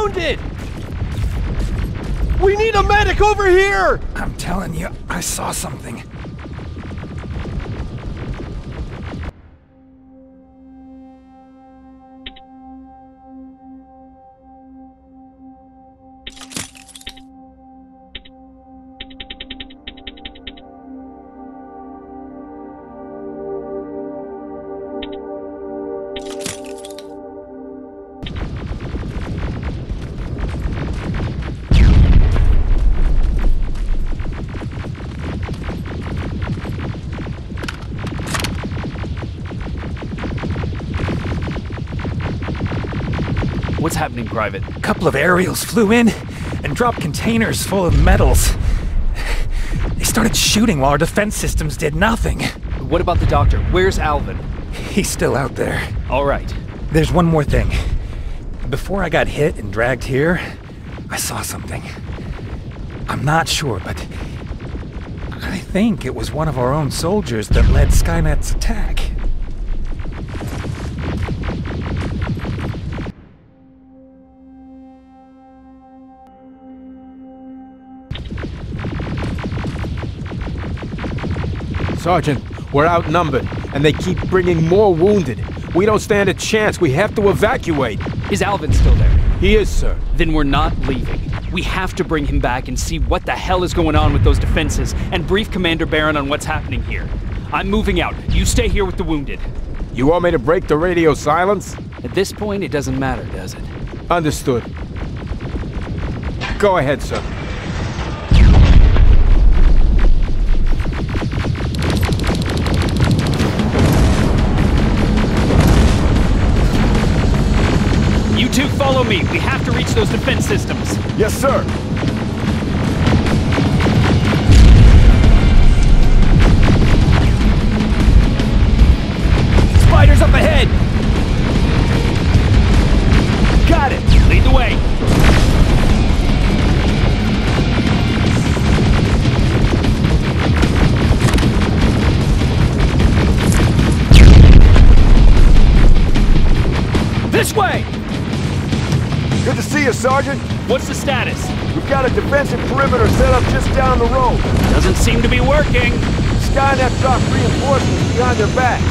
wounded! We need a medic over here! I'm telling you, I saw something. What's happening, Private? A couple of aerials flew in and dropped containers full of metals. They started shooting while our defense systems did nothing. What about the doctor? Where's Alvin? He's still out there. All right. There's one more thing. Before I got hit and dragged here, I saw something. I'm not sure, but I think it was one of our own soldiers that led Skynet's attack. Sergeant, we're outnumbered, and they keep bringing more wounded. We don't stand a chance. We have to evacuate. Is Alvin still there? He is, sir. Then we're not leaving. We have to bring him back and see what the hell is going on with those defenses, and brief Commander Barron on what's happening here. I'm moving out. You stay here with the wounded. You want me to break the radio silence? At this point, it doesn't matter, does it? Understood. Go ahead, sir. You two follow me. We have to reach those defense systems. Yes, sir. Spiders up ahead! Got it! Lead the way! This way! Good to see you, Sergeant. What's the status? We've got a defensive perimeter set up just down the road. Doesn't seem to be working. Skynet dropped reinforcements behind their backs.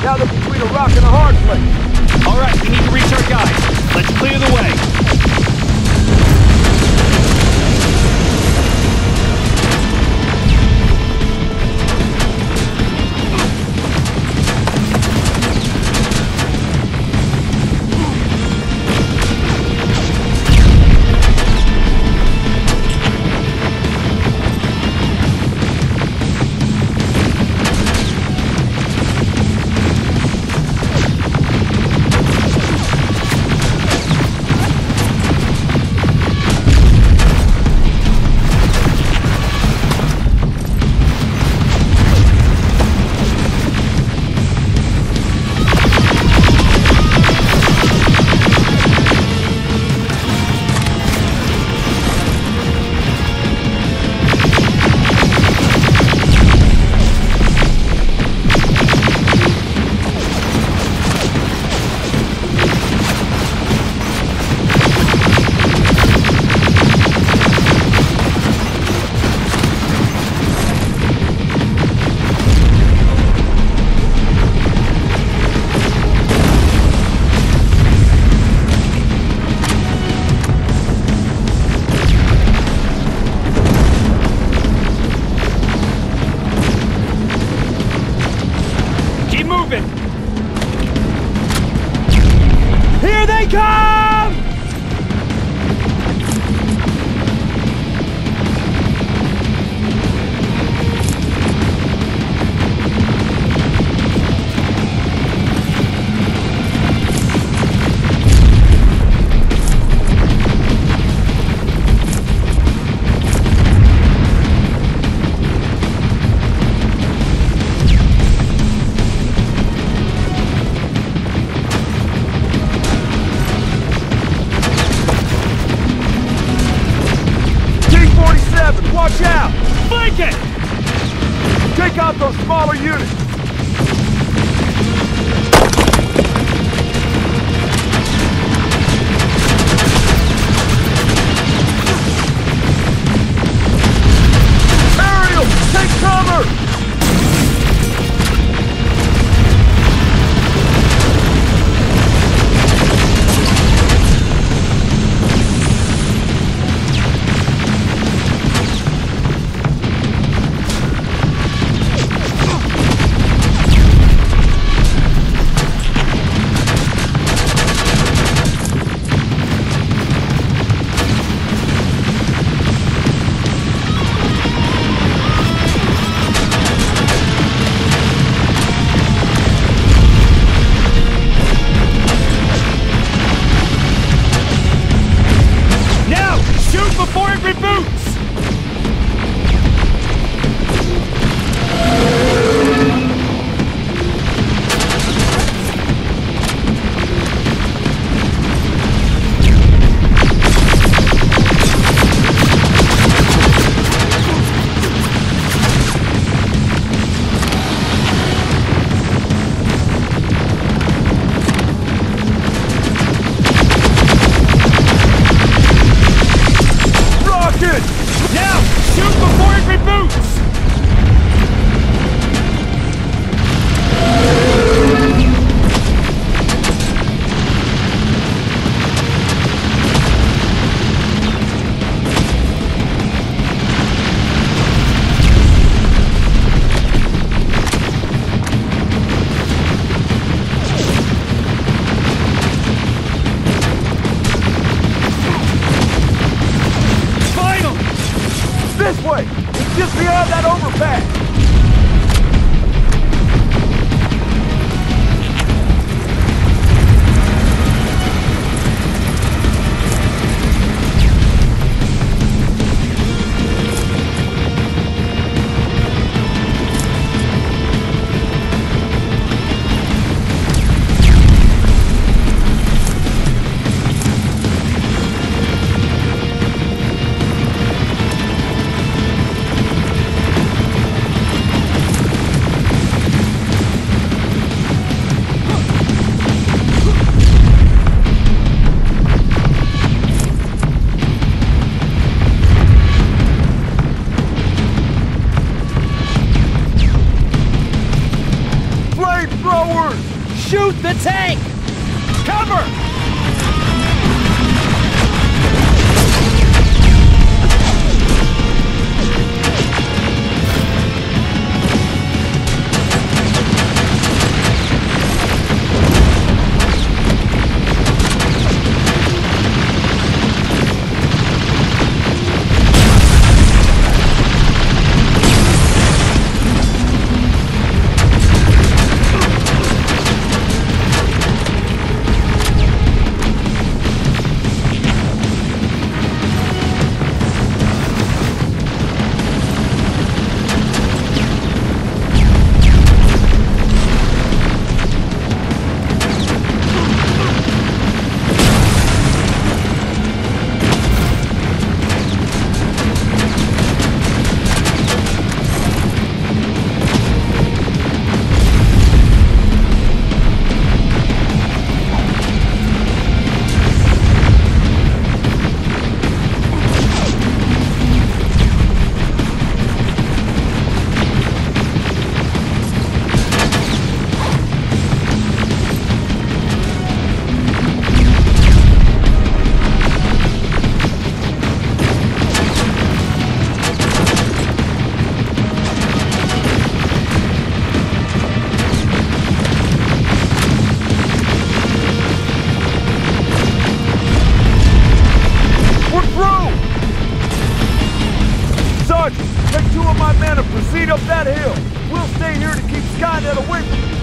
Now they're between a rock and a hard place. All right, we need to reach our guys. Let's clear the way. Here they come! Watch out! Flank it! Take out those smaller units! Forward! Shoot the tank! Cover! Take 2 of my men and proceed up that hill. We'll stay here to keep Skynet away from it.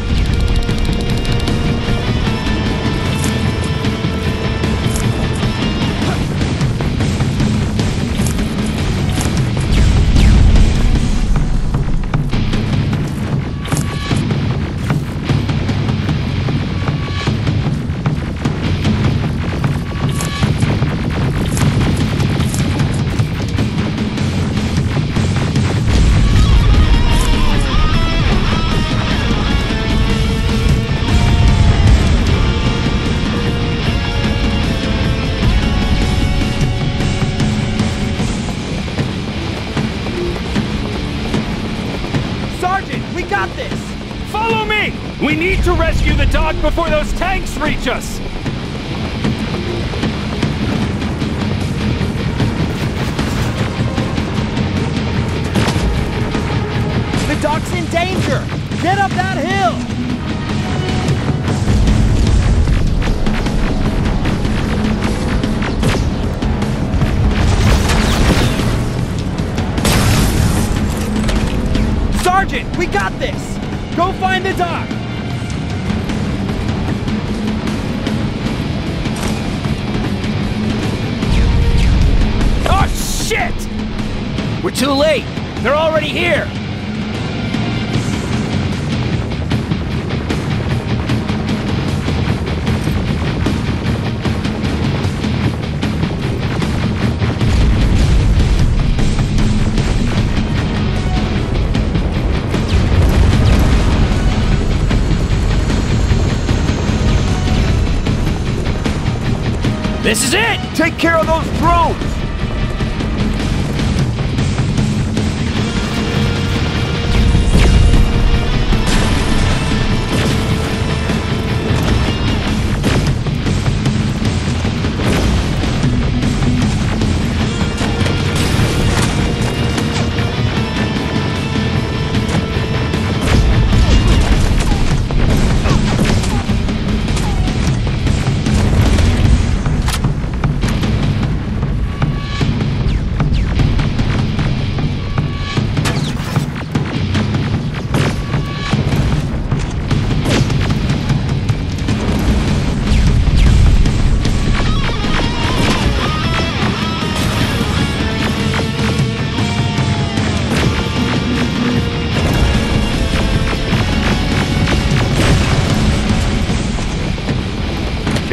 We got this! Follow me! We need to rescue the dog before those tanks reach us! The dog's in danger! Get up that hill! Sergeant, we got this! Go find the dog! Oh, shit! We're too late! They're already here! This is it! Take care of those drones!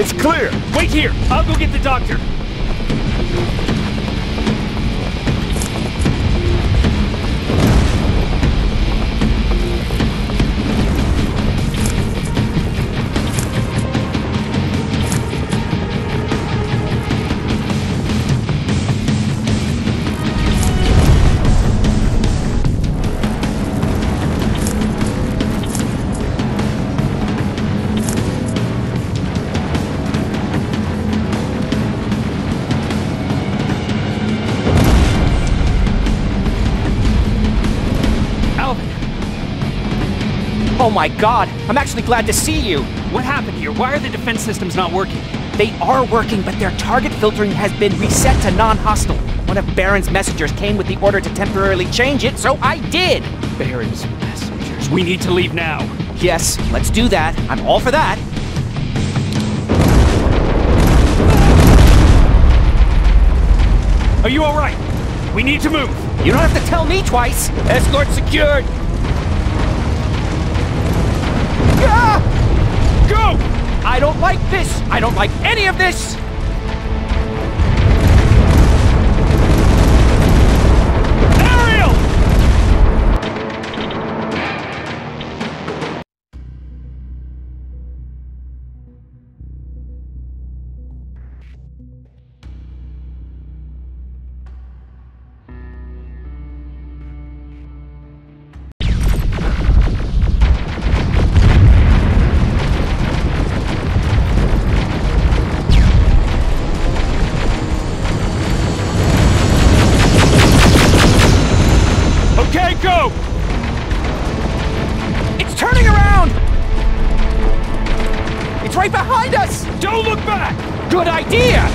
It's clear! Wait here! I'll go get the doctor! Oh my god, I'm actually glad to see you! What happened here? Why are the defense systems not working? They are working, but their target filtering has been reset to non-hostile. One of Baron's messengers came with the order to temporarily change it, so I did! Baron's messengers. We need to leave now. Yes, let's do that. I'm all for that. Are you alright? We need to move. You don't have to tell me twice. Escort secured. Ah! Go! I don't like this! I don't like any of this! Ariel! Okay, go! It's turning around! It's right behind us! Don't look back! Good idea!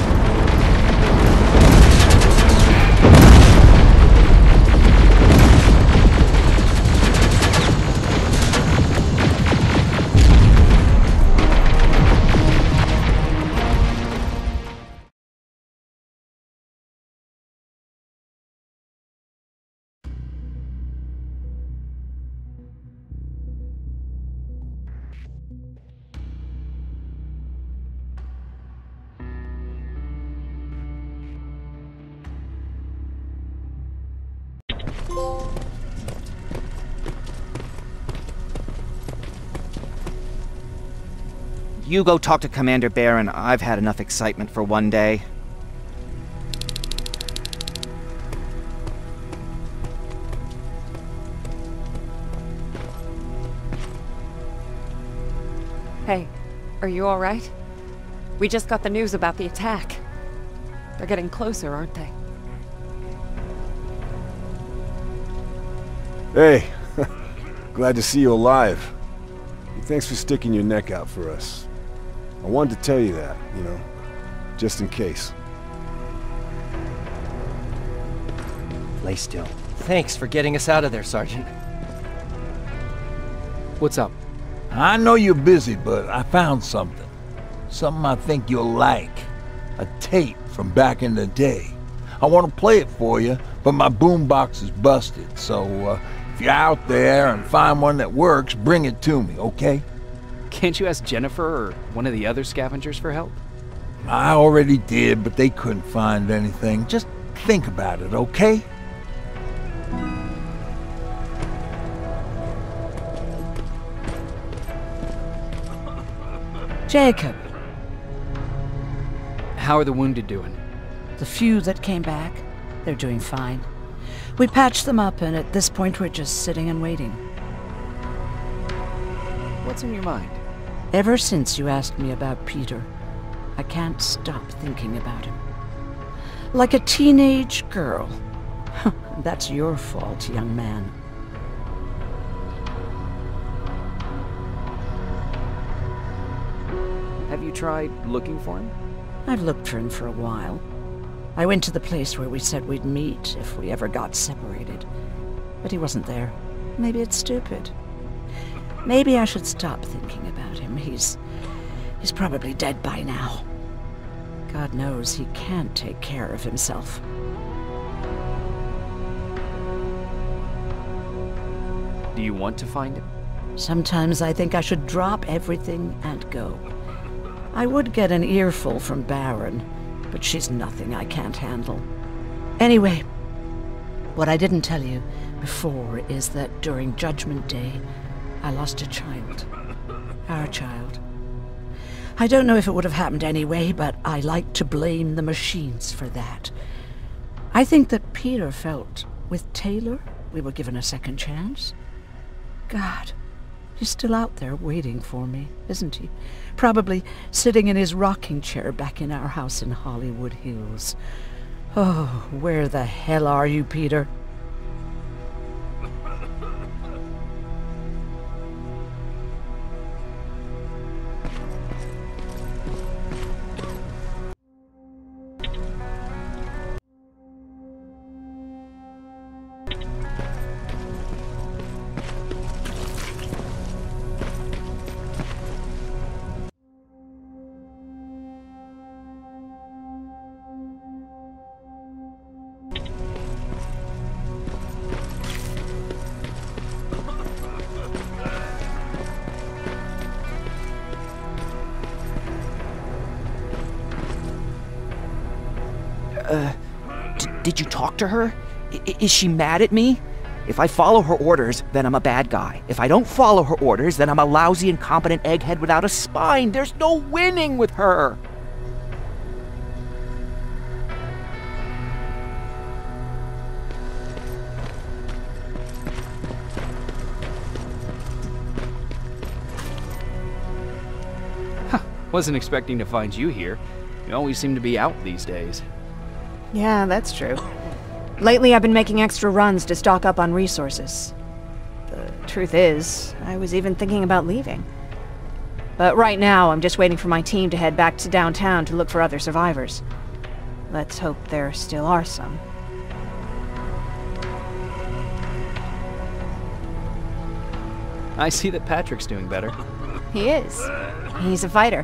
You go talk to Commander Baron. I've had enough excitement for one day. Hey, are you all right? We just got the news about the attack. They're getting closer, aren't they? Hey, glad to see you alive. Thanks for sticking your neck out for us. I wanted to tell you that, you know, just in case. Lay still. Thanks for getting us out of there, Sergeant. What's up? I know you're busy, but I found something. Something I think you'll like. A tape from back in the day. I want to play it for you, but my boombox is busted, so if you're out there and find one that works, bring it to me, okay? Can't you ask Jennifer or one of the other scavengers for help? I already did, but they couldn't find anything. Just think about it, okay? Jacob. How are the wounded doing? The few that came back, they're doing fine. We patched them up, and at this point we're just sitting and waiting. What's on your mind? Ever since you asked me about Peter, I can't stop thinking about him. Like a teenage girl. That's your fault, young man. Have you tried looking for him? I've looked for him for a while. I went to the place where we said we'd meet if we ever got separated. But he wasn't there. Maybe it's stupid. Maybe I should stop thinking about him. He's probably dead by now. God knows he can't take care of himself. Do you want to find him? Sometimes I think I should drop everything and go. I would get an earful from Baron, but she's nothing I can't handle. Anyway, what I didn't tell you before is that during Judgment Day, I lost a child. Our child. I don't know if it would have happened anyway, but I like to blame the machines for that. I think that Peter felt with Taylor we were given a second chance. God, he's still out there waiting for me, isn't he? Probably sitting in his rocking chair back in our house in Hollywood Hills. Oh, where the hell are you, Peter? Did you talk to her? Is she mad at me? If I follow her orders, then I'm a bad guy. If I don't follow her orders, then I'm a lousy, incompetent egghead without a spine. There's no winning with her. Wasn't expecting to find you here. You always seem to be out these days. Yeah, that's true. Lately, I've been making extra runs to stock up on resources. The truth is, I was even thinking about leaving. But right now, I'm just waiting for my team to head back to downtown to look for other survivors. Let's hope there still are some. I see that Patrick's doing better. He is. He's a fighter.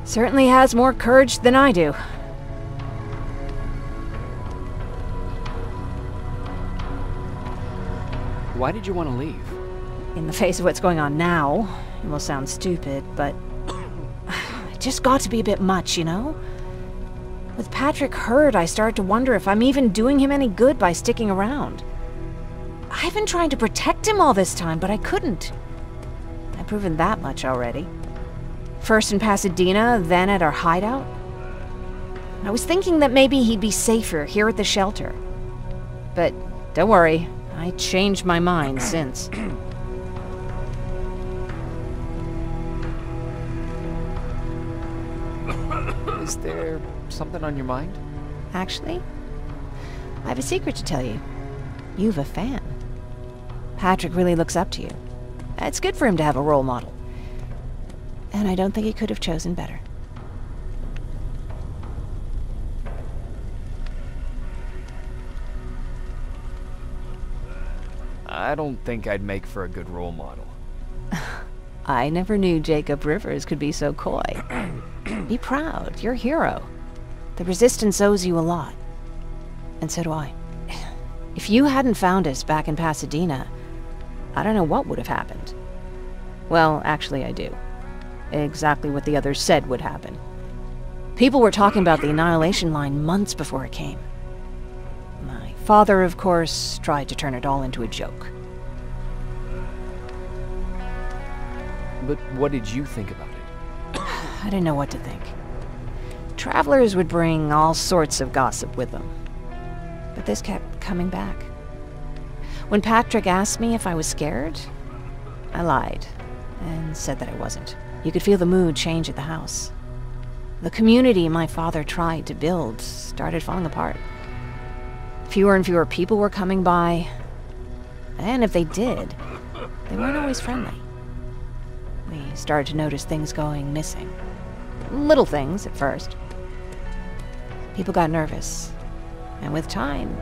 Certainly has more courage than I do. Why did you want to leave? In the face of what's going on now, it will sound stupid, but it just got to be a bit much, you know? With Patrick hurt, I started to wonder if I'm even doing him any good by sticking around. I've been trying to protect him all this time, but I couldn't. I've proven that much already. First in Pasadena, then at our hideout. I was thinking that maybe he'd be safer here at the shelter. But don't worry, I changed my mind since. Is there something on your mind? Actually, I have a secret to tell you. You've a fan. Patrick really looks up to you. It's good for him to have a role model. And I don't think he could have chosen better. I don't think I'd make for a good role model. I never knew Jacob Rivers could be so coy. Be proud, you're a hero. The Resistance owes you a lot. And so do I. If you hadn't found us back in Pasadena, I don't know what would have happened. Well, actually I do. Exactly what the others said would happen. People were talking about the Annihilation Line months before it came. My father, of course, tried to turn it all into a joke. But what did you think about it? I didn't know what to think. Travelers would bring all sorts of gossip with them. But this kept coming back. When Patrick asked me if I was scared, I lied and said that I wasn't. You could feel the mood change at the house. The community my father tried to build started falling apart. Fewer and fewer people were coming by, and if they did, they weren't always friendly. We started to notice things going missing. Little things at first. People got nervous, and with time,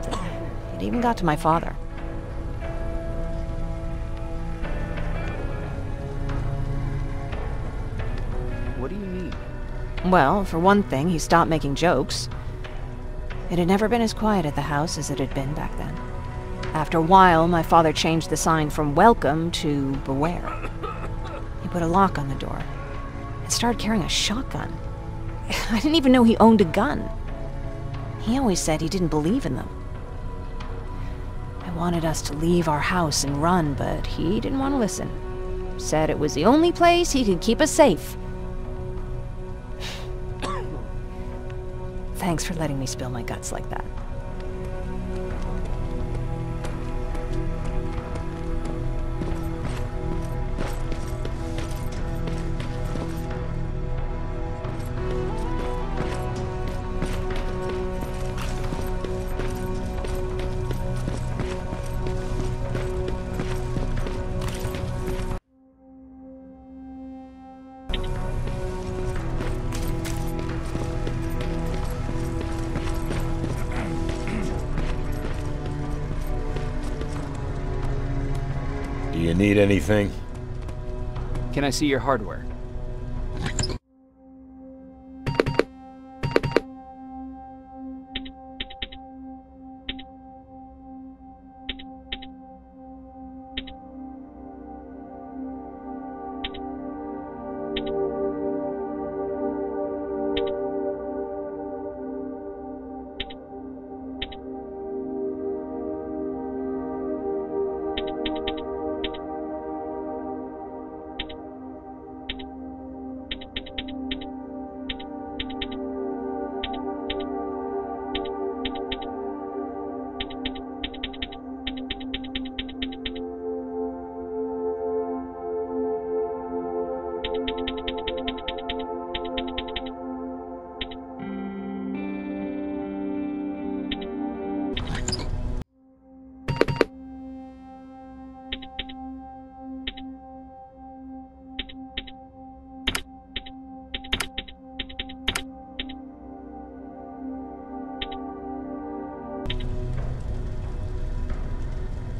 it even got to my father. What do you mean? Well, for one thing, he stopped making jokes. It had never been as quiet at the house as it had been back then. After a while, my father changed the sign from welcome to beware. He put a lock on the door and started carrying a shotgun. I didn't even know he owned a gun. He always said he didn't believe in them. I wanted us to leave our house and run, but he didn't want to listen. Said it was the only place he could keep us safe. Thanks for letting me spill my guts like that. Do you need anything? Can I see your hardware?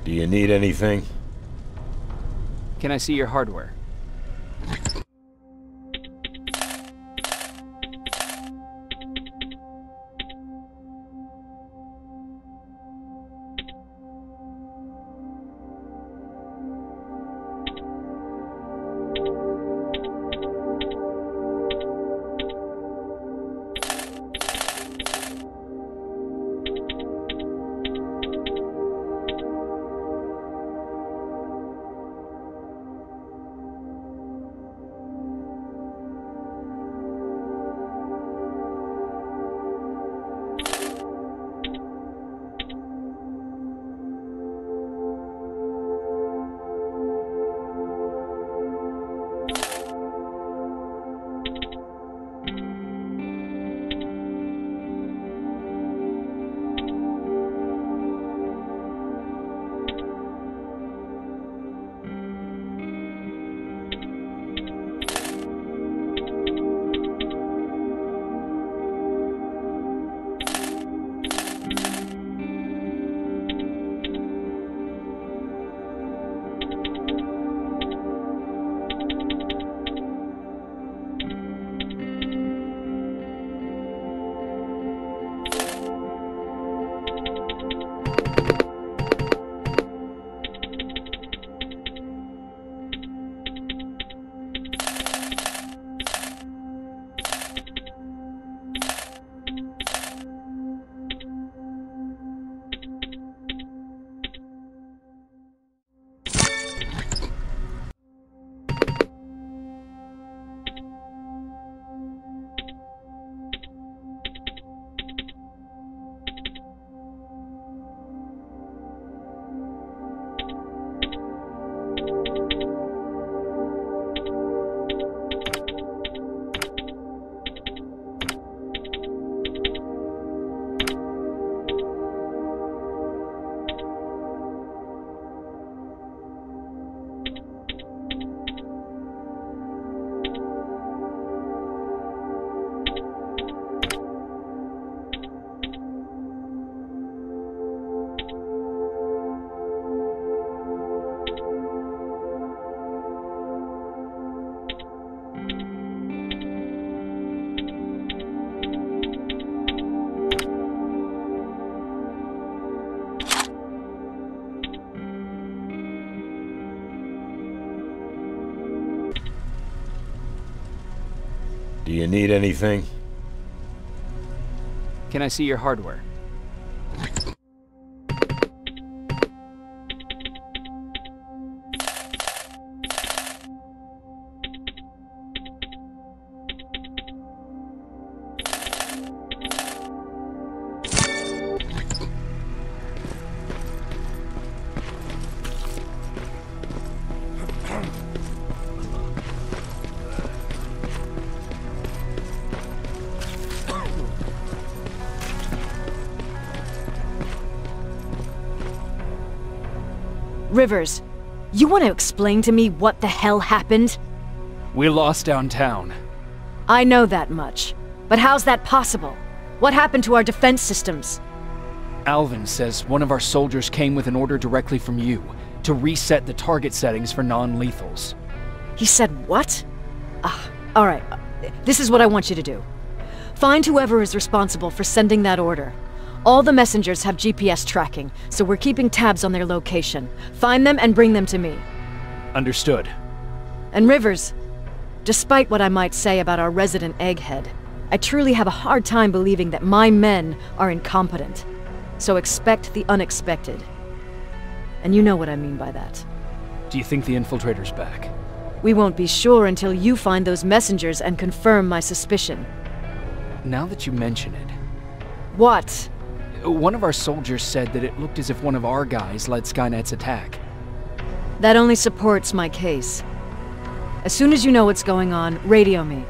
Do you need anything? Can I see your hardware? Do you need anything? Can I see your hardware? Rivers, you want to explain to me what the hell happened? We lost downtown. I know that much. But how's that possible? What happened to our defense systems? Alvin says one of our soldiers came with an order directly from you to reset the target settings for non-lethals. He said what? Alright. This is what I want you to do. Find whoever is responsible for sending that order. All the messengers have GPS tracking, so we're keeping tabs on their location. Find them and bring them to me. Understood. And Rivers, despite what I might say about our resident egghead, I truly have a hard time believing that my men are incompetent. So expect the unexpected. And you know what I mean by that. Do you think the Infiltrator's back? We won't be sure until you find those messengers and confirm my suspicion. Now that you mention it... What? One of our soldiers said that it looked as if one of our guys led Skynet's attack. That only supports my case. As soon as you know what's going on, radio me.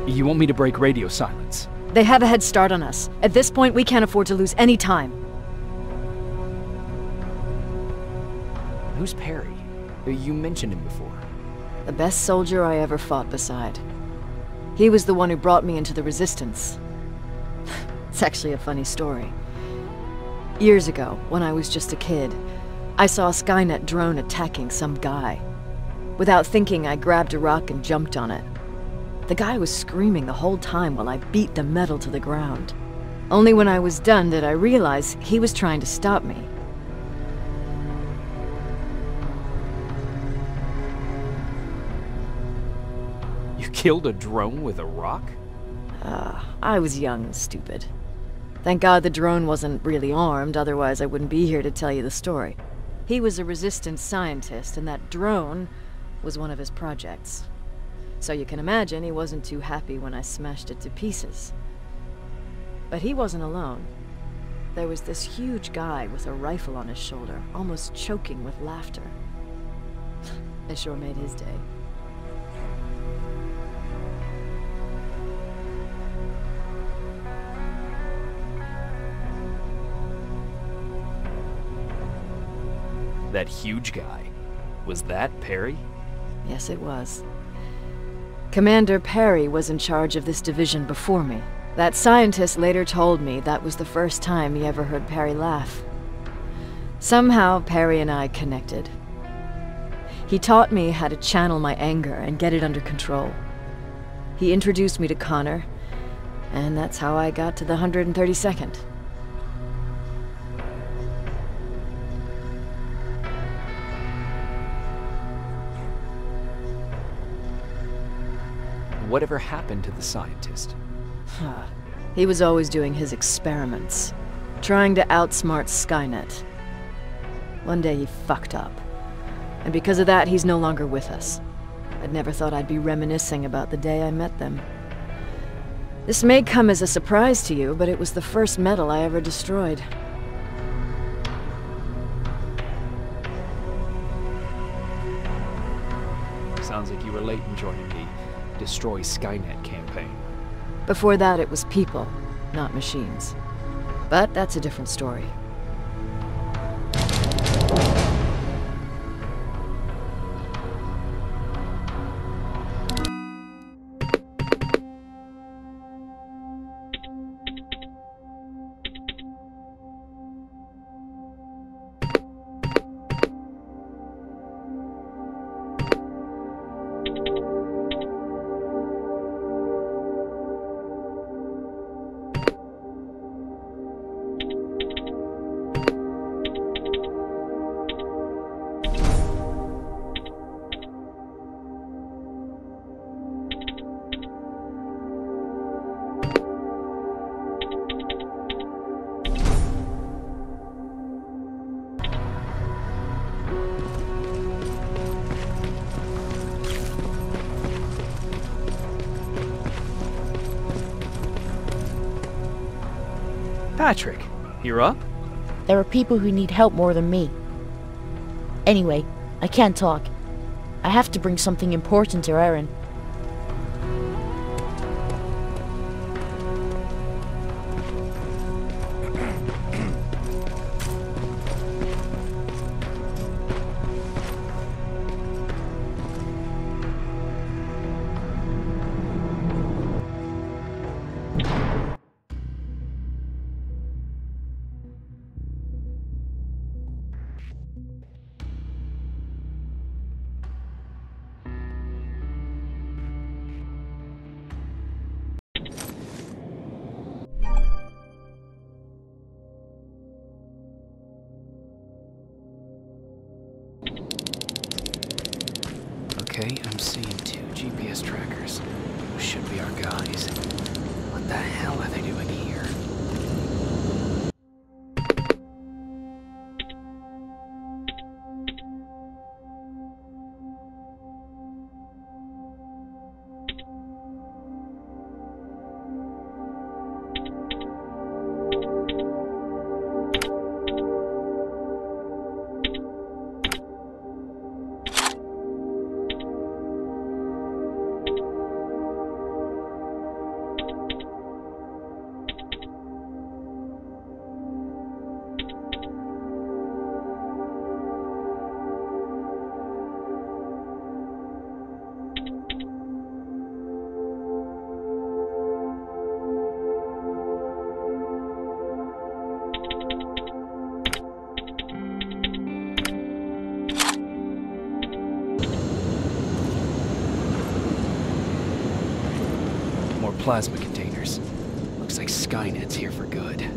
You want me to break radio silence? They have a head start on us. At this point, we can't afford to lose any time. Who's Perry? You mentioned him before. The best soldier I ever fought beside. He was the one who brought me into the Resistance. It's actually a funny story. Years ago, when I was just a kid, I saw a Skynet drone attacking some guy. Without thinking, I grabbed a rock and jumped on it. The guy was screaming the whole time while I beat the metal to the ground. Only when I was done did I realize he was trying to stop me. You killed a drone with a rock? I was young and stupid. Thank God the drone wasn't really armed, otherwise I wouldn't be here to tell you the story. He was a Resistance scientist, and that drone was one of his projects. So you can imagine he wasn't too happy when I smashed it to pieces. But he wasn't alone. There was this huge guy with a rifle on his shoulder, almost choking with laughter. I sure made his day. That huge guy. Was that Perry? Yes, it was. Commander Perry was in charge of this division before me. That scientist later told me that was the first time he ever heard Perry laugh. Somehow, Perry and I connected. He taught me how to channel my anger and get it under control. He introduced me to Connor, and that's how I got to the 132nd. Whatever happened to the scientist? He was always doing his experiments, trying to outsmart Skynet. One day he fucked up, and because of that he's no longer with us. I'd never thought I'd be reminiscing about the day I met them. This may come as a surprise to you, but it was the first metal I ever destroyed. Sounds like you were late in joining the Destroy Skynet campaign. Before that, it was people, not machines. But that's a different story. Patrick, you're up? There are people who need help more than me. Anyway, I can't talk. I have to bring something important to Erin. Okay, I'm seeing 2 GPS trackers. Those should be our guys. What the hell are they doing here? plasma containers. Looks like Skynet's here for good.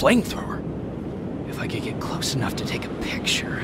Flamethrower? If I could get close enough to take a picture.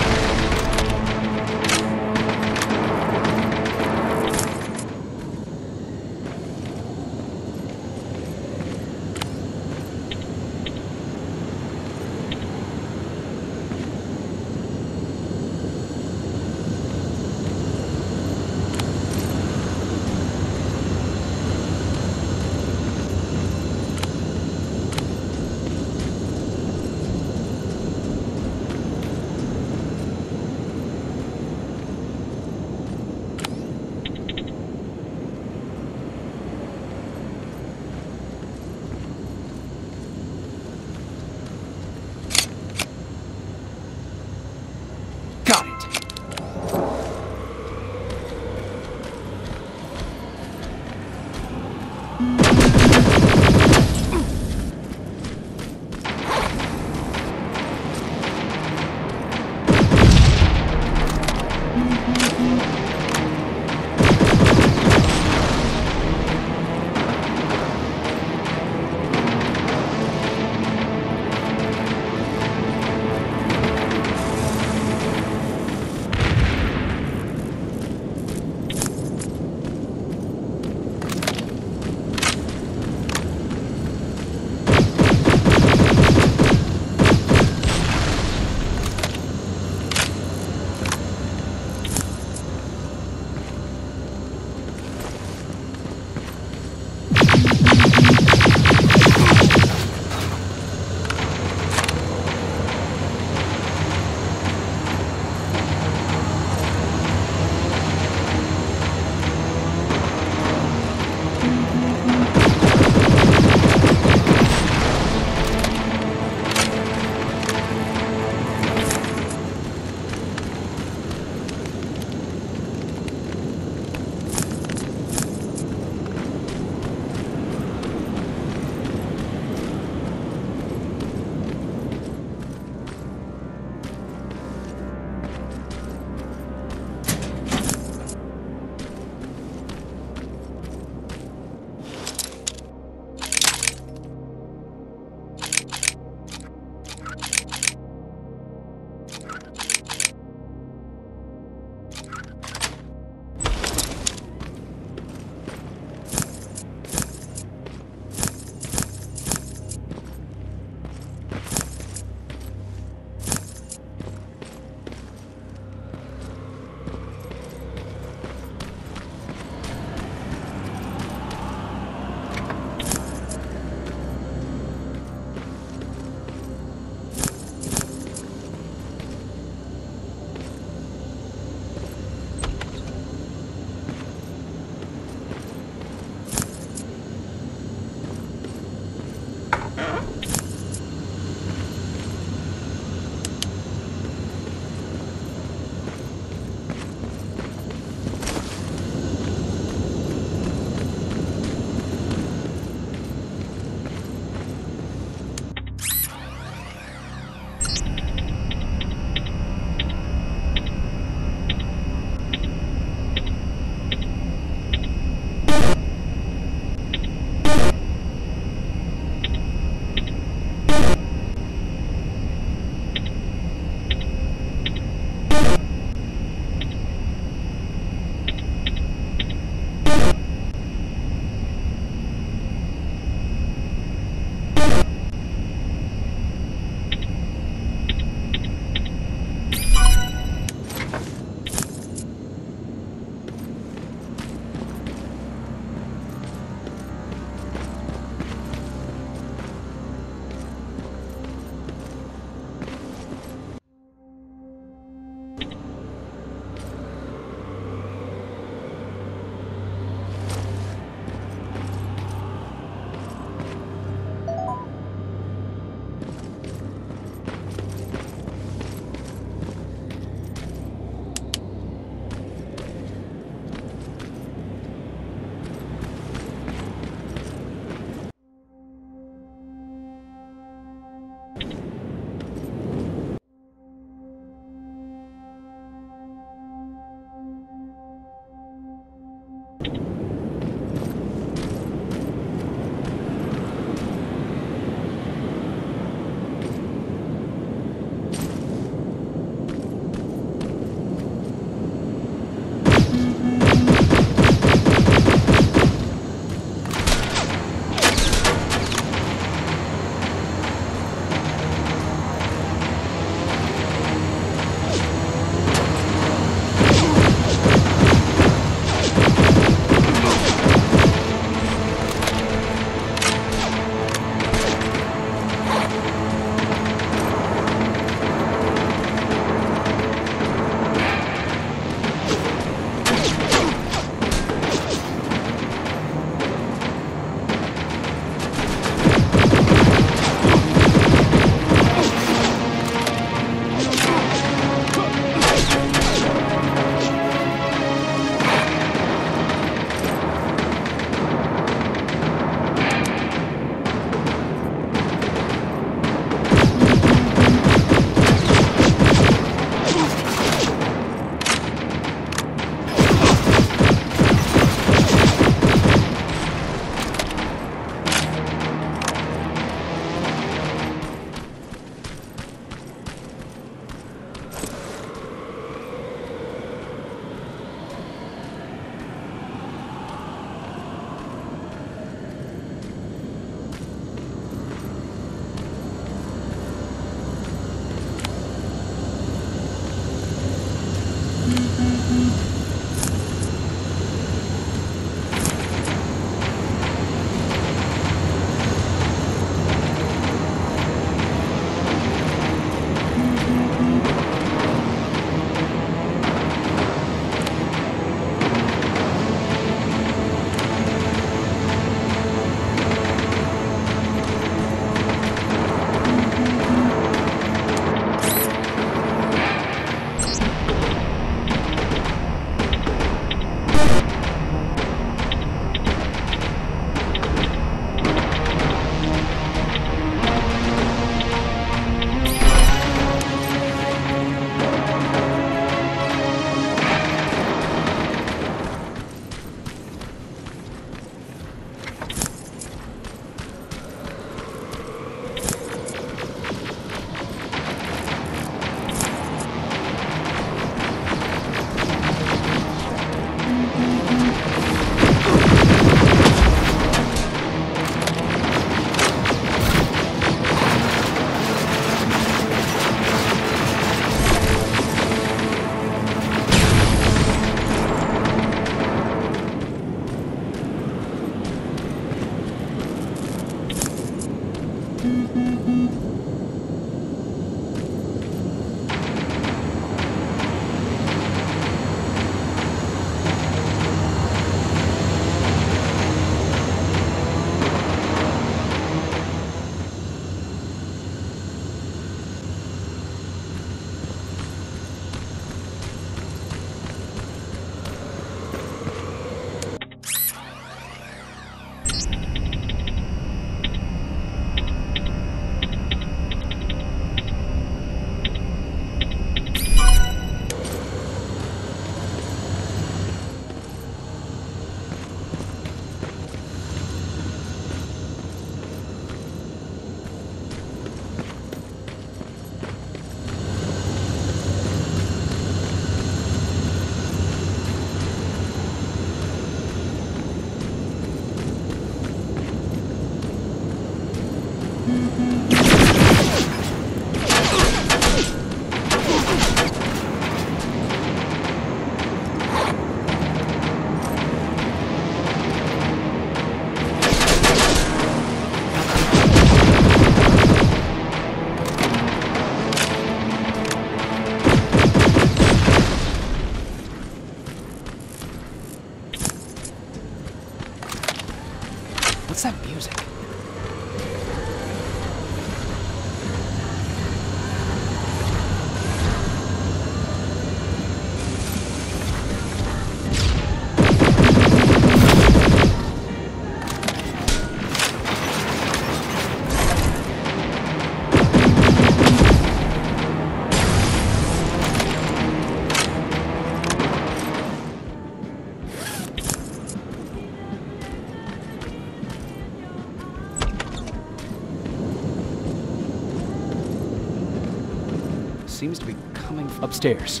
seems to be coming upstairs.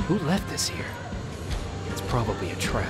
Who left this here? It's probably a trap.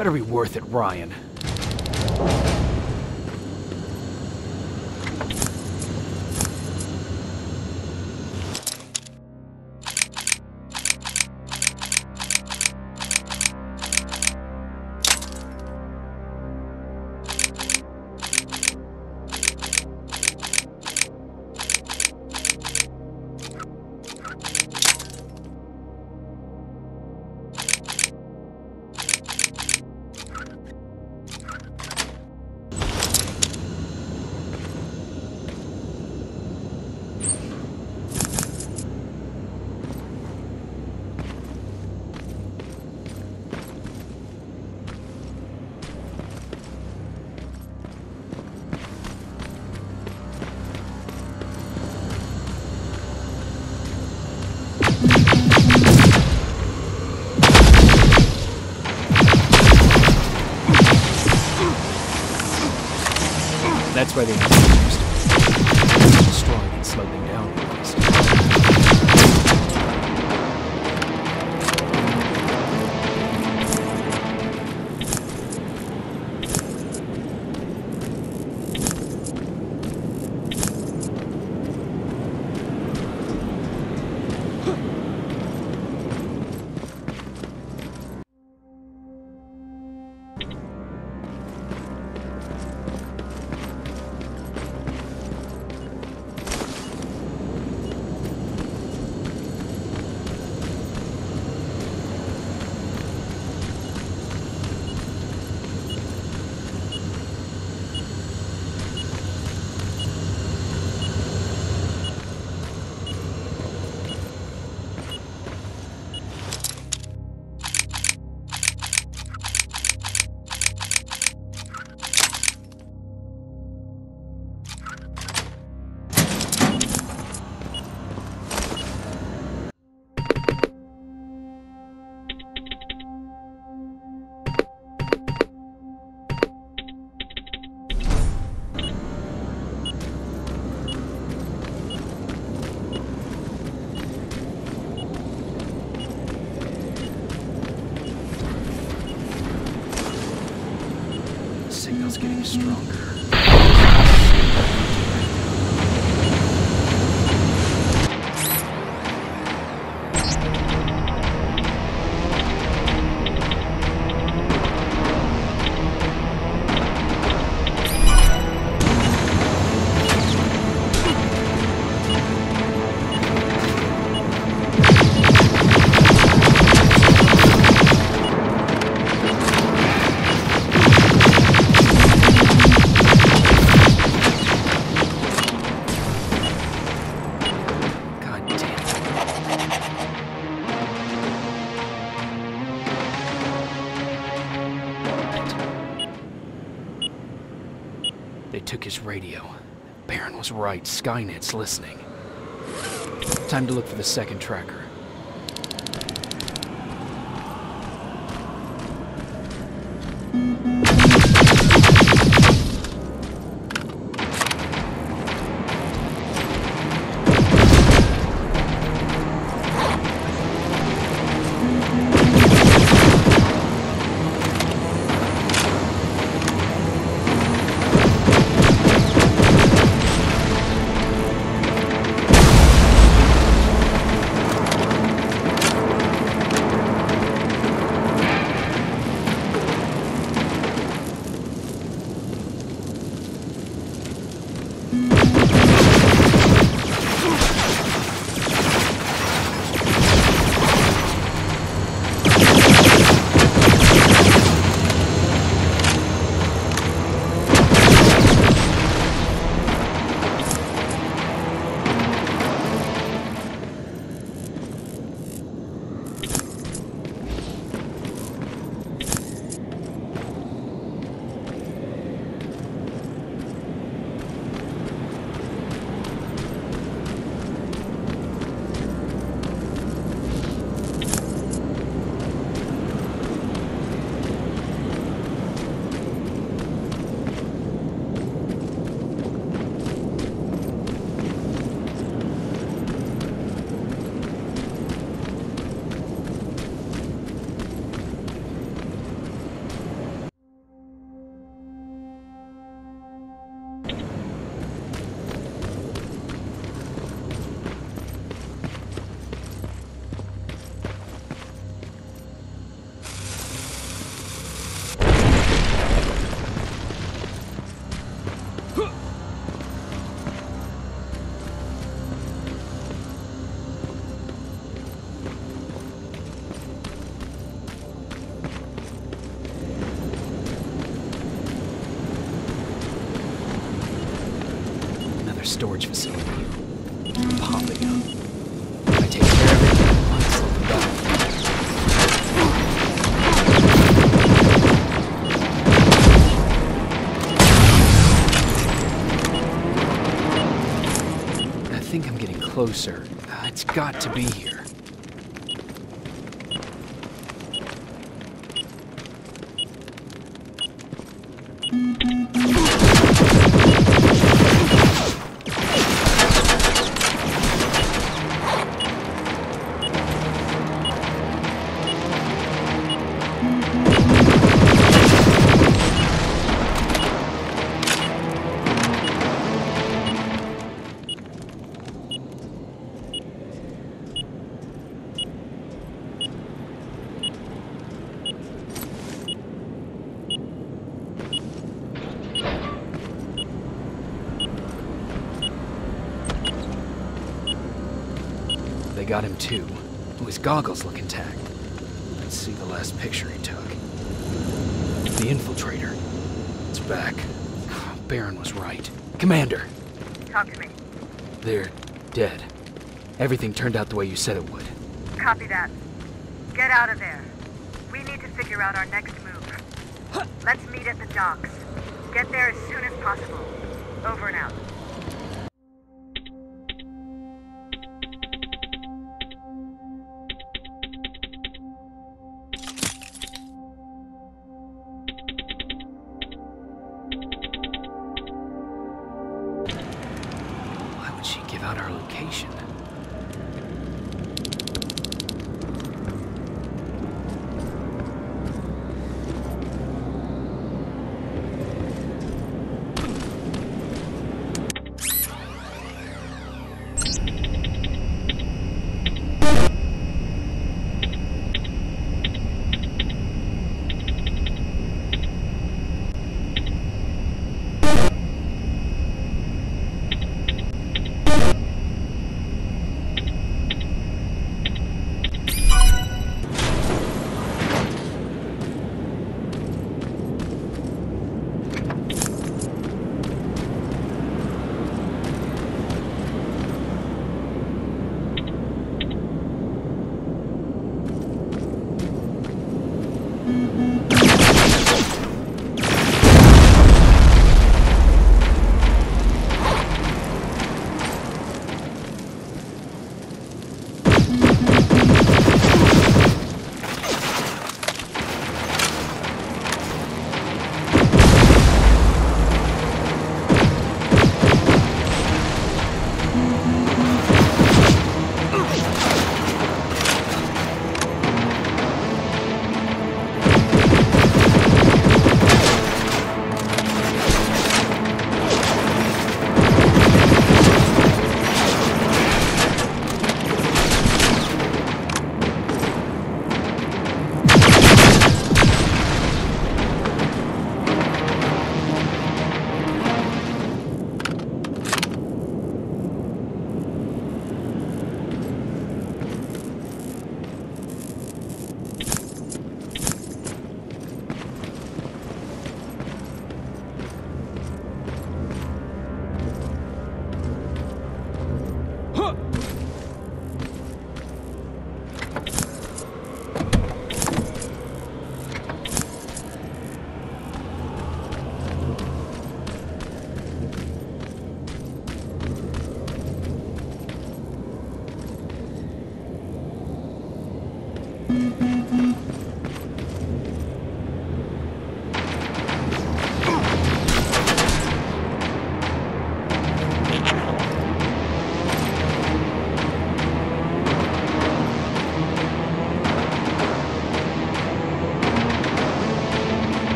Better be worth it, Ryan. That's why they have to use. Strong and slow them down at least. Signal's getting stronger. They took his radio. Baron was right. Skynet's listening. Time to look for the second tracker. Storage facility. Popping up. If I take care of it, I might slow them down. I think I'm getting closer. It's got to be here. got him too. His goggles look intact. Let's see the last picture he took. The Infiltrator. It's back. Baron was right. Commander! Talk to me. They're dead. Everything turned out the way you said it would. Copy that. Get out of there. We need to figure out our next move. Let's meet at the docks. Get there as soon as possible. Over and out. Why would she give out our location?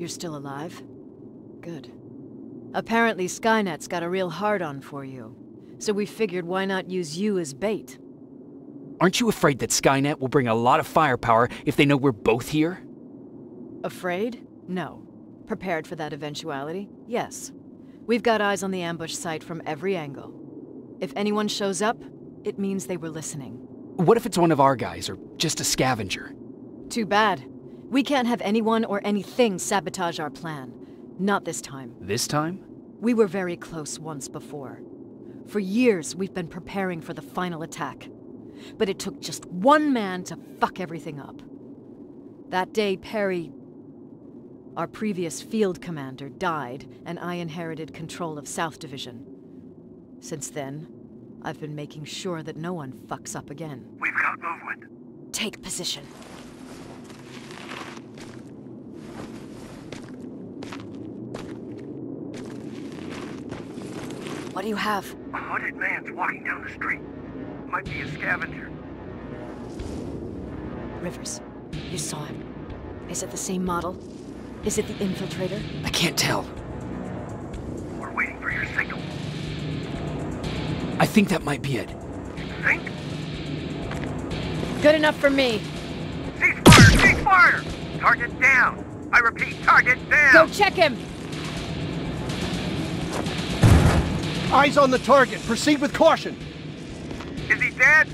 You're still alive? Good. Apparently Skynet's got a real hard-on for you. So we figured why not use you as bait? Aren't you afraid that Skynet will bring a lot of firepower if they know we're both here? Afraid? No. Prepared for that eventuality? Yes. We've got eyes on the ambush site from every angle. If anyone shows up, it means they were listening. What if it's one of our guys, or just a scavenger? Too bad. We can't have anyone or anything sabotage our plan. Not this time. This time? We were very close once before. For years, we've been preparing for the final attack. But it took just one man to fuck everything up. That day, Perry, our previous field commander, died, and I inherited control of South Division. Since then, I've been making sure that no one fucks up again. We've got movement. Take position. What do you have? A hooded man's walking down the street. Might be a scavenger. Rivers, you saw him. Is it the same model? Is it the Infiltrator? I can't tell. We're waiting for your signal. I think that might be it. Think? Good enough for me. Cease fire! Cease fire! Target down! I repeat, target down! Go check him! Eyes on the target. Proceed with caution. Is he dead?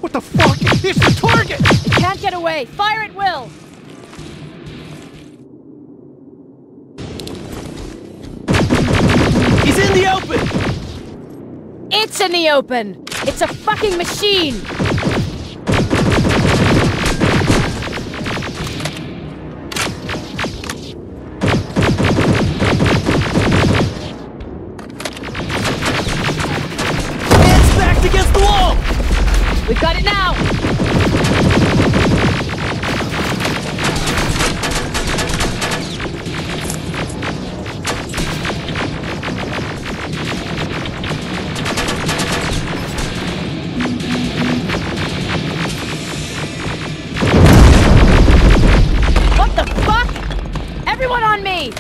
What the fuck? It's the target! Can't get away. Fire at will! He's in the open! It's in the open! It's a fucking machine! Hands backed against the wall! We've got it now! What the fuck? Everyone on me!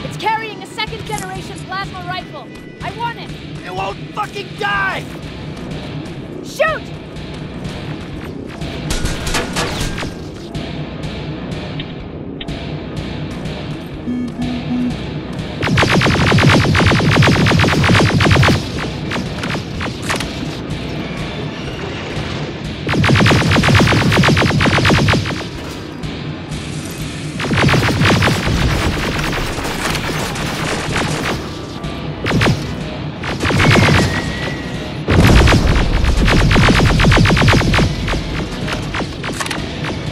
It's carrying a second-generation plasma rifle. I want it! It won't fucking die! Shoot!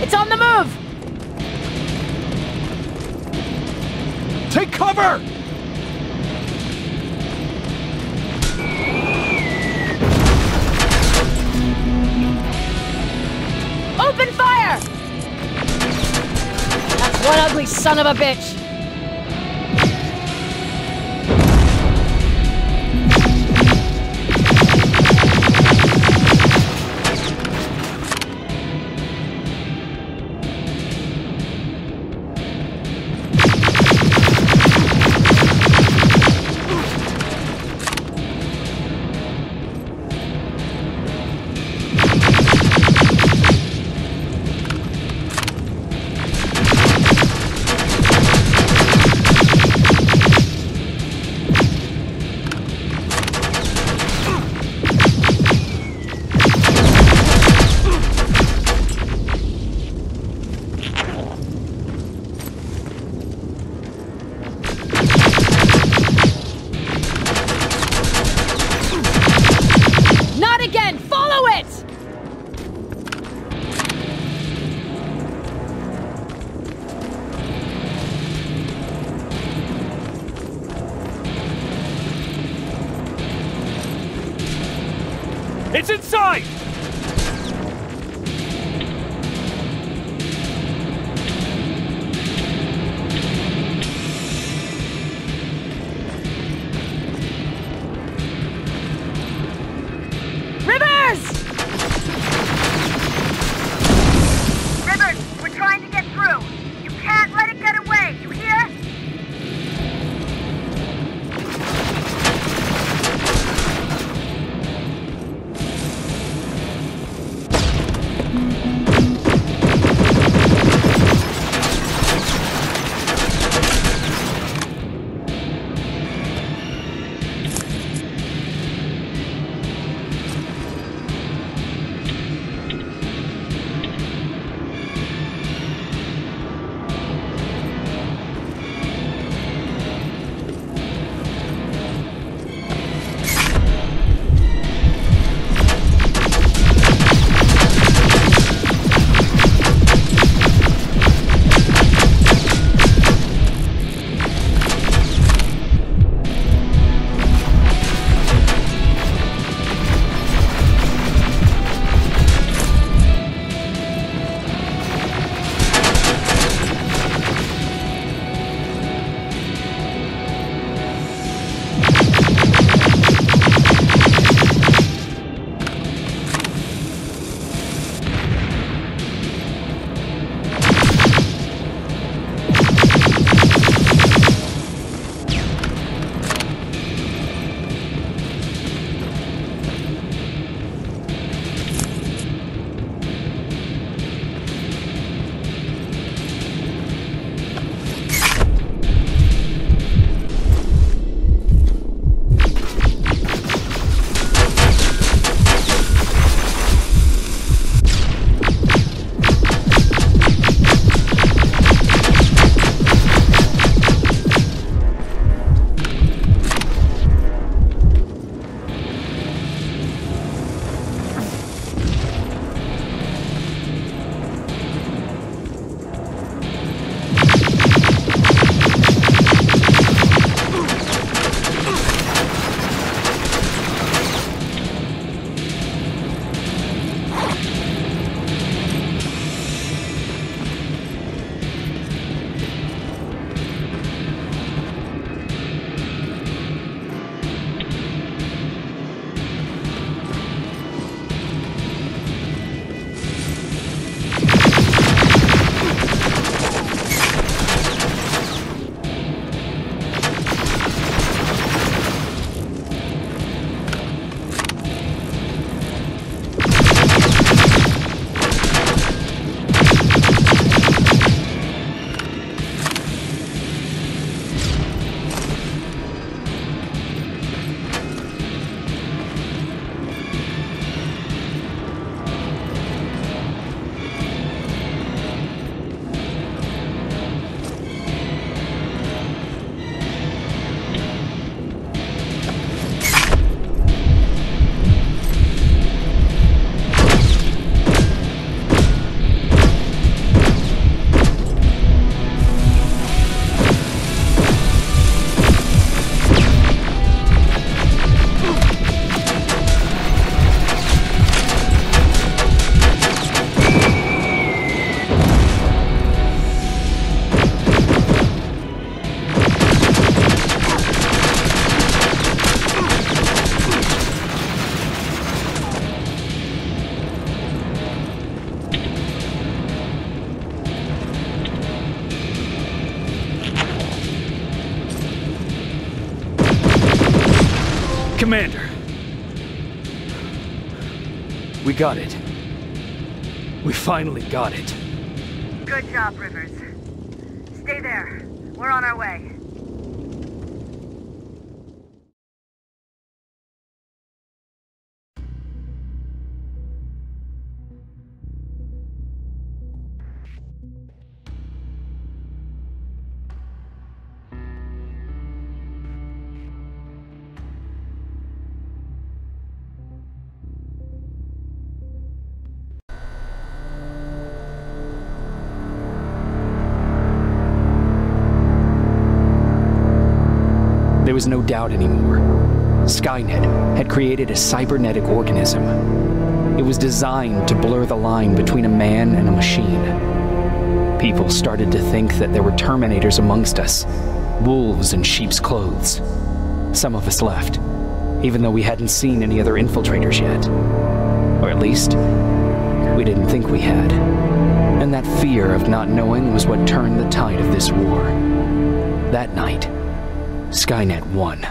It's on the move! Take cover! Open fire! That's one ugly son of a bitch! Not again! Follow it! It's inside! Rivers! Commander! We got it. We finally got it. Good job, Rivers. Stay there. We're on our way. There was no doubt anymore. Skynet had created a cybernetic organism. It was designed to blur the line between a man and a machine. People started to think that there were Terminators amongst us, wolves in sheep's clothes. Some of us left, even though we hadn't seen any other infiltrators yet. Or at least, we didn't think we had. And that fear of not knowing was what turned the tide of this war. That night, Skynet won.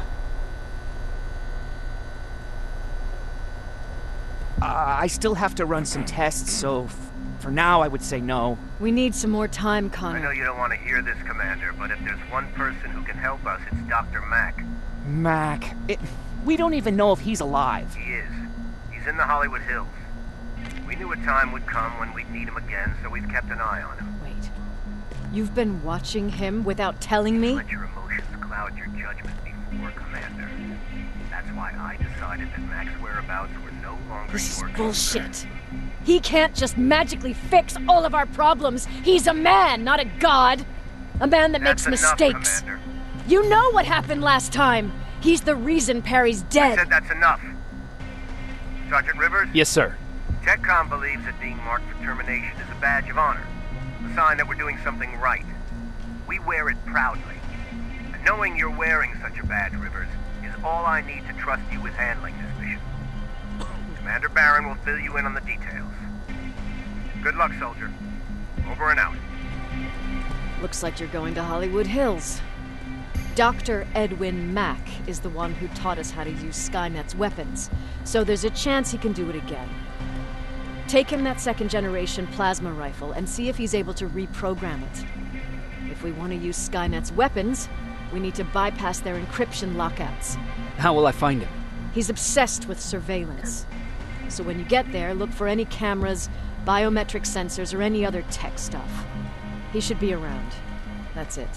I still have to run some tests, so for now I would say no. We need some more time, Connor. I know you don't want to hear this, Commander, but if there's one person who can help us, it's Dr. Mack. Mac, we don't even know if he's alive. He is. He's in the Hollywood Hills. We knew a time would come when we'd need him again, so we've kept an eye on him. Wait. You've been watching him without telling me? Let your emotions cloud your judgment before, Commander. That's why I decided that Mac's whereabouts were no longer This your is bullshit. He can't just magically fix all of our problems. He's a man, not a god. A man that makes mistakes. Commander. You know what happened last time. He's the reason Perry's dead. I said that's enough. Sergeant Rivers? Yes, sir. TechCom believes that being marked for termination is a badge of honor. A sign that we're doing something right. We wear it proudly. And knowing you're wearing such a badge, Rivers, is all I need to trust you with handling this mission. Commander Barron will fill you in on the details. Good luck, soldier. Over and out. Looks like you're going to Hollywood Hills. Dr. Edwin Mack is the one who taught us how to use Skynet's weapons, so there's a chance he can do it again. Take him that second-generation plasma rifle and see if he's able to reprogram it. If we want to use Skynet's weapons, we need to bypass their encryption lockouts. How will I find him? He's obsessed with surveillance. So when you get there, look for any cameras, biometric sensors, or any other tech stuff. He should be around. That's it.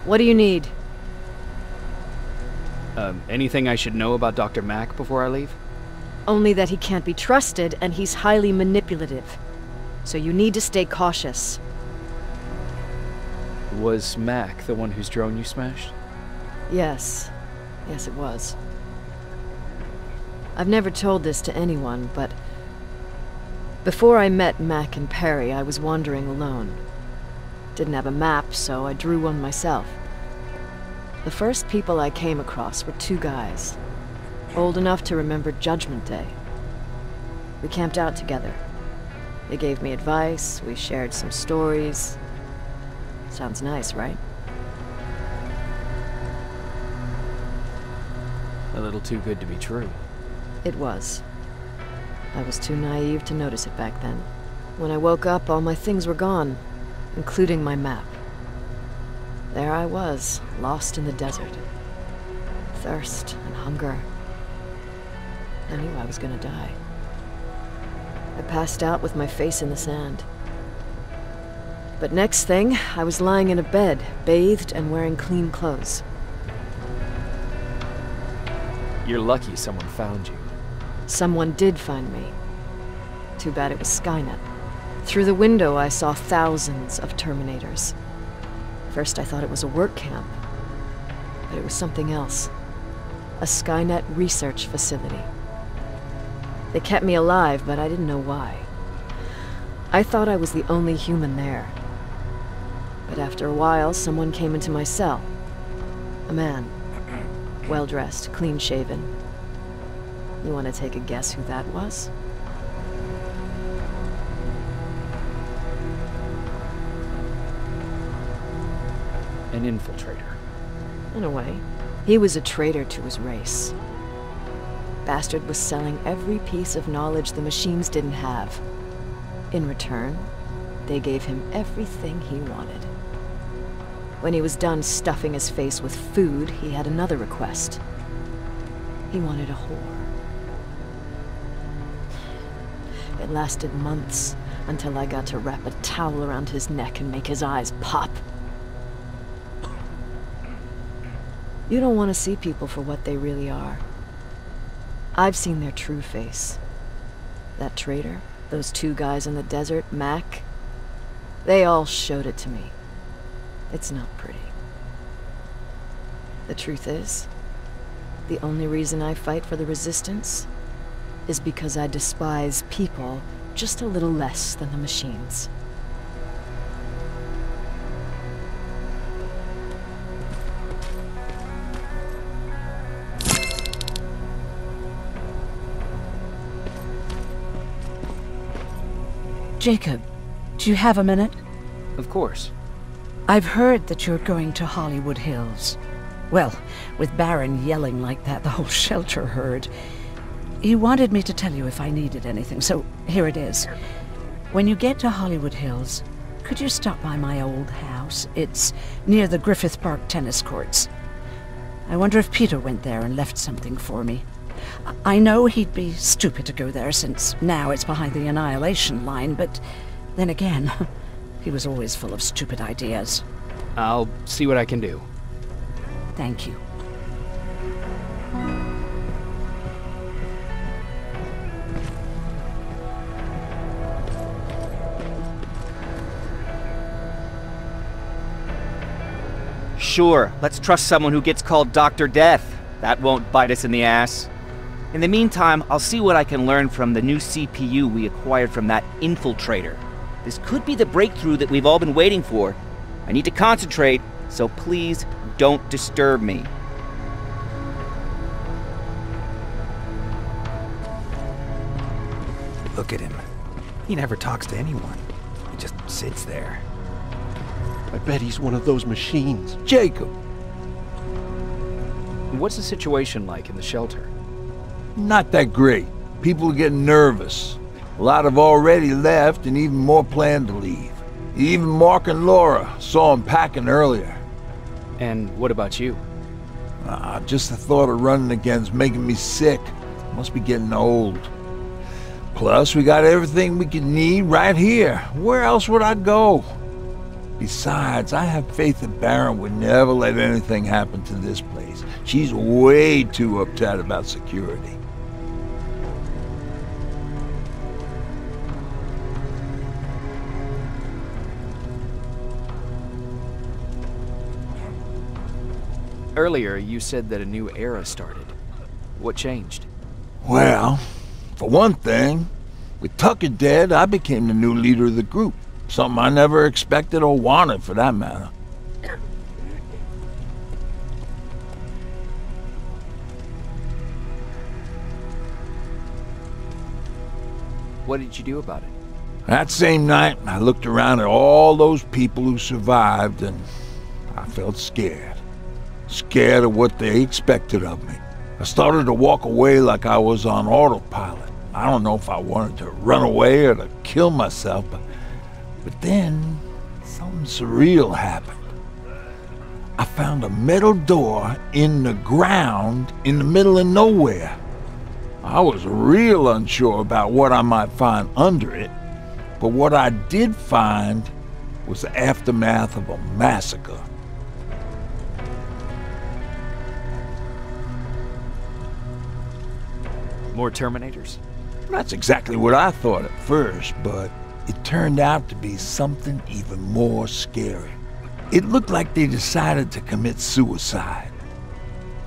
What do you need? Anything I should know about Dr. Mack before I leave? Only that he can't be trusted, and he's highly manipulative. So you need to stay cautious. Was Mack the one whose drone you smashed? Yes. Yes, it was. I've never told this to anyone, but before I met Mack and Perry, I was wandering alone. Didn't have a map, so I drew one myself. The first people I came across were two guys, old enough to remember Judgment Day. We camped out together. They gave me advice, we shared some stories. Sounds nice, right? A little too good to be true. It was. I was too naive to notice it back then. When I woke up, all my things were gone, including my map. There I was, lost in the desert. Thirst and hunger. I knew I was gonna die. I passed out with my face in the sand. But next thing, I was lying in a bed, bathed and wearing clean clothes. You're lucky someone found you. Someone did find me. Too bad it was Skynet. Through the window, I saw thousands of Terminators. First, I thought it was a work camp, but it was something else. A Skynet research facility. They kept me alive, but I didn't know why. I thought I was the only human there. But after a while, someone came into my cell. A man. Well-dressed, clean-shaven. You want to take a guess who that was? An infiltrator. In a way. He was a traitor to his race. Bastard was selling every piece of knowledge the machines didn't have. In return, they gave him everything he wanted. When he was done stuffing his face with food, he had another request. He wanted a whore. It lasted months, until I got to wrap a towel around his neck and make his eyes pop. You don't want to see people for what they really are. I've seen their true face. That traitor, those two guys in the desert, Mac, they all showed it to me. It's not pretty. The truth is, the only reason I fight for the Resistance is because I despise people just a little less than the machines. Jacob, do you have a minute? Of course. I've heard that you're going to Hollywood Hills. Well, with Baron yelling like that, the whole shelter heard. He wanted me to tell you if I needed anything, so here it is. When you get to Hollywood Hills, could you stop by my old house? It's near the Griffith Park tennis courts. I wonder if Peter went there and left something for me. I know he'd be stupid to go there, since now it's behind the Annihilation Line, but then again, he was always full of stupid ideas. I'll see what I can do. Thank you. Sure, let's trust someone who gets called Dr. Death. That won't bite us in the ass. In the meantime, I'll see what I can learn from the new CPU we acquired from that Infiltrator. This could be the breakthrough that we've all been waiting for. I need to concentrate, so please don't disturb me. Look at him. He never talks to anyone. He just sits there. I bet he's one of those machines. Jacob! What's the situation like in the shelter? Not that great. People are getting nervous. A lot have already left, and even more plan to leave. Even Mark and Laura saw him packing earlier. And what about you? Just the thought of running again's making me sick. Must be getting old. Plus, we got everything we could need right here. Where else would I go? Besides, I have faith that Baron would never let anything happen to this place. She's way too uptight about security. Earlier, you said that a new era started. What changed? Well, for one thing, with Tucker dead, I became the new leader of the group. Something I never expected or wanted, for that matter. What did you do about it? That same night, I looked around at all those people who survived, and I felt scared. Scared of what they expected of me. I started to walk away like I was on autopilot. I don't know if I wanted to run away or to kill myself, but then something surreal happened. I found a metal door in the ground in the middle of nowhere. I was real unsure about what I might find under it, but what I did find was the aftermath of a massacre. More Terminators? That's exactly what I thought at first, but it turned out to be something even more scary. It looked like they decided to commit suicide.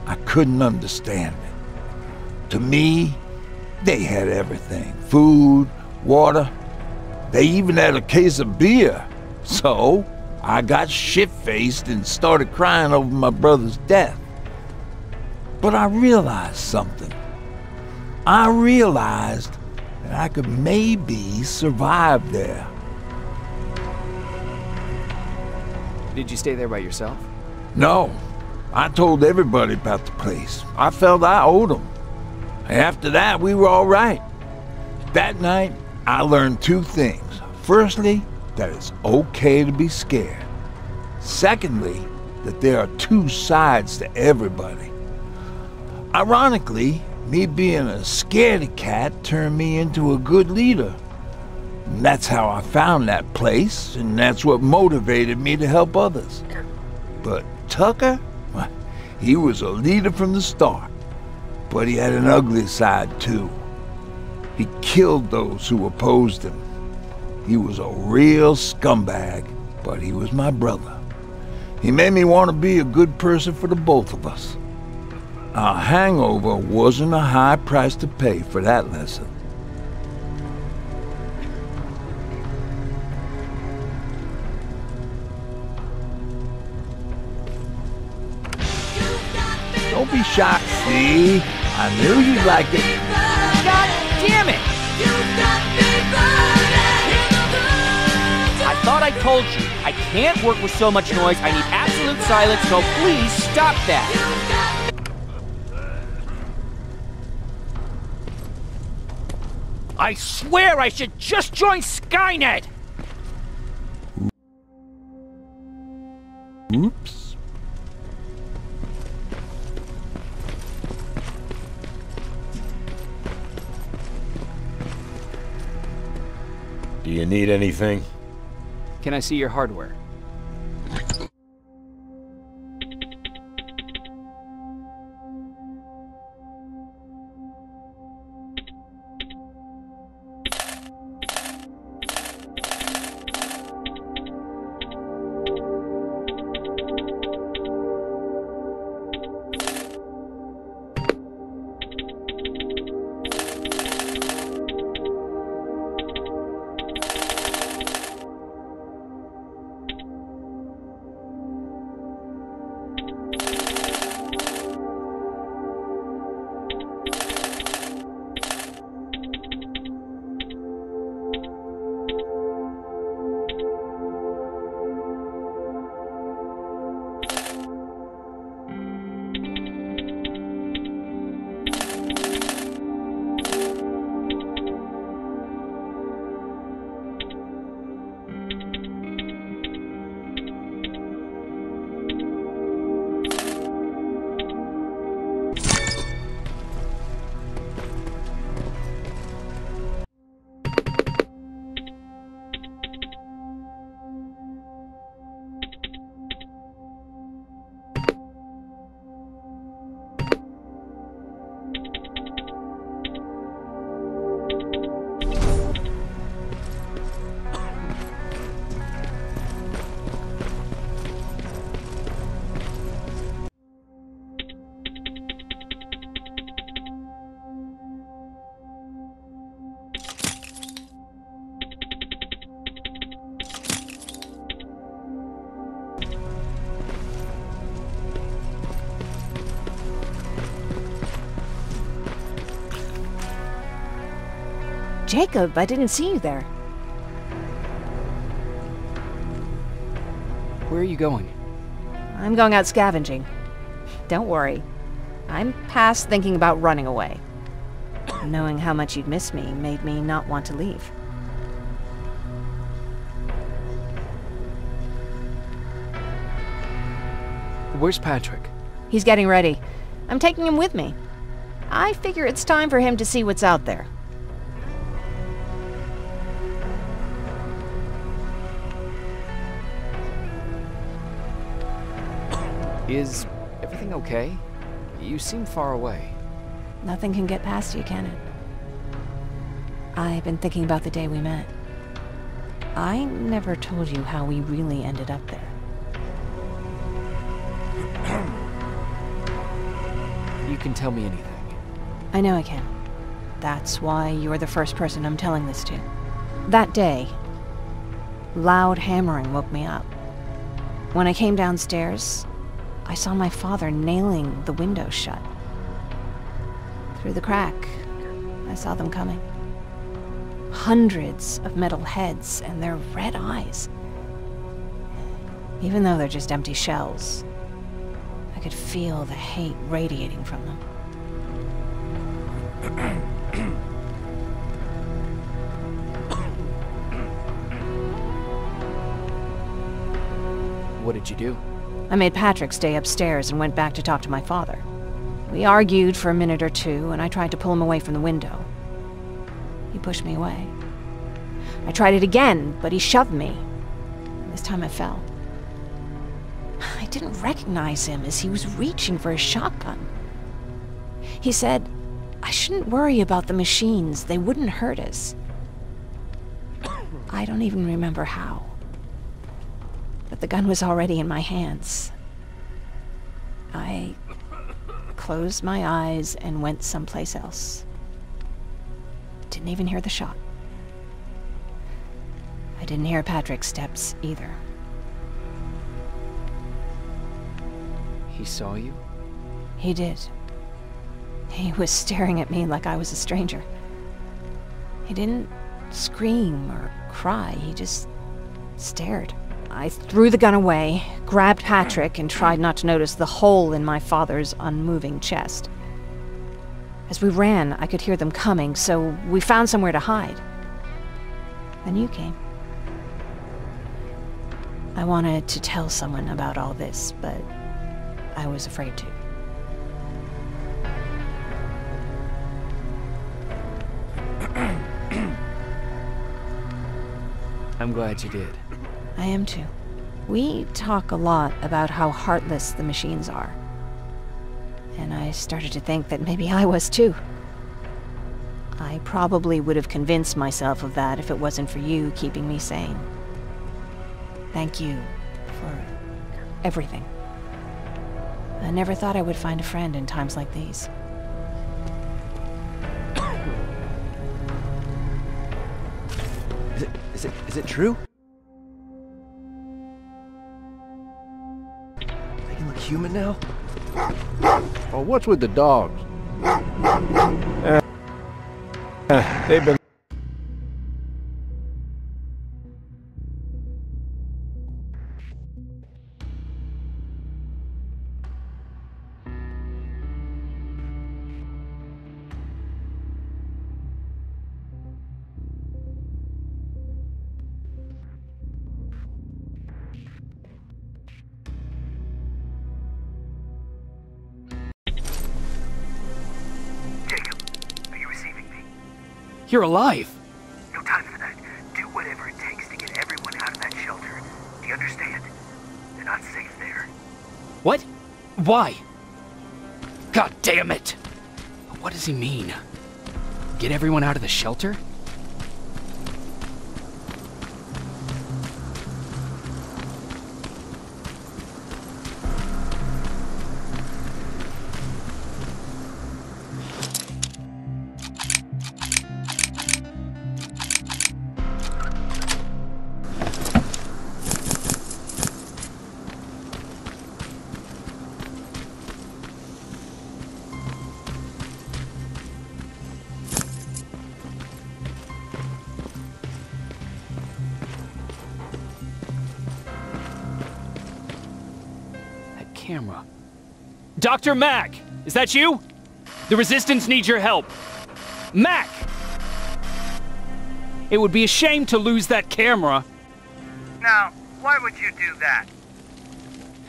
I couldn't understand it. To me, they had everything. Food, water. They even had a case of beer. So, I got shit-faced and started crying over my brother's death. But I realized something. I realized that I could maybe survive there. Did you stay there by yourself? No. I told everybody about the place. I felt I owed them. After that, we were all right. That night, I learned two things. Firstly, that it's okay to be scared. Secondly, that there are two sides to everybody. Ironically, me being a scaredy cat turned me into a good leader. And that's how I found that place, and that's what motivated me to help others. But Tucker, well, he was a leader from the start. But he had an ugly side too. He killed those who opposed him. He was a real scumbag, but he was my brother. He made me want to be a good person for the both of us. Our hangover wasn't a high price to pay for that lesson. Don't be shocked, see? I knew you'd like it. God damn it! I thought I told you, I can't work with so much noise. I need absolute silence, so please stop that. I swear I should just join Skynet! Oops. Do you need anything? Can I see your hardware? Jacob, I didn't see you there. Where are you going? I'm going out scavenging. Don't worry. I'm past thinking about running away. Knowing how much you'd miss me made me not want to leave. Where's Patrick? He's getting ready. I'm taking him with me. I figure it's time for him to see what's out there. Is everything okay? You seem far away. Nothing can get past you, can it? I've been thinking about the day we met. I never told you how we really ended up there. You can tell me anything. I know I can. That's why you're the first person I'm telling this to. That day, loud hammering woke me up. When I came downstairs, I saw my father nailing the window shut. Through the crack, I saw them coming. Hundreds of metal heads and their red eyes. Even though they're just empty shells, I could feel the hate radiating from them. What did you do? I made Patrick stay upstairs and went back to talk to my father. We argued for a minute or two, and I tried to pull him away from the window. He pushed me away. I tried it again, but he shoved me. This time I fell. I didn't recognize him as he was reaching for his shotgun. He said, I shouldn't worry about the machines. They wouldn't hurt us. I don't even remember how. But the gun was already in my hands. I closed my eyes and went someplace else. Didn't even hear the shot. I didn't hear Patrick's steps either. He saw you? He did. He was staring at me like I was a stranger. He didn't scream or cry, he just stared. I threw the gun away, grabbed Patrick, and tried not to notice the hole in my father's unmoving chest. As we ran, I could hear them coming, so we found somewhere to hide. Then you came. I wanted to tell someone about all this, but I was afraid to. I'm glad you did. I am too. We talk a lot about how heartless the machines are. And I started to think that maybe I was too. I probably would have convinced myself of that if it wasn't for you keeping me sane. Thank you for everything. I never thought I would find a friend in times like these. Is it true? They can look human now? Oh, what's with the dogs? They've been... You're alive! No time for that. Do whatever it takes to get everyone out of that shelter. Do you understand? They're not safe there. What? Why? God damn it! What does he mean? Get everyone out of the shelter? Camera. Dr. Mack! Is that you? The Resistance needs your help. Mack! It would be a shame to lose that camera. Now, why would you do that?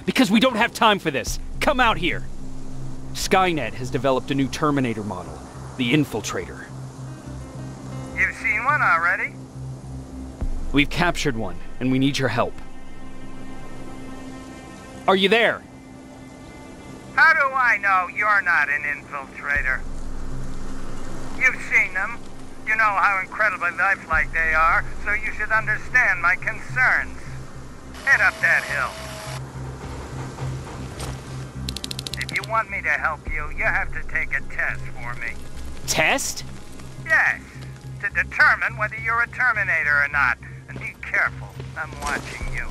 Because we don't have time for this. Come out here. Skynet has developed a new Terminator model, the Infiltrator. You've seen one already? We've captured one, and we need your help. Are you there? How do I know you're not an infiltrator? You've seen them. You know how incredibly lifelike they are, so you should understand my concerns. Head up that hill. If you want me to help you, you have to take a test for me. Test? Yes, to determine whether you're a Terminator or not. And be careful, I'm watching you.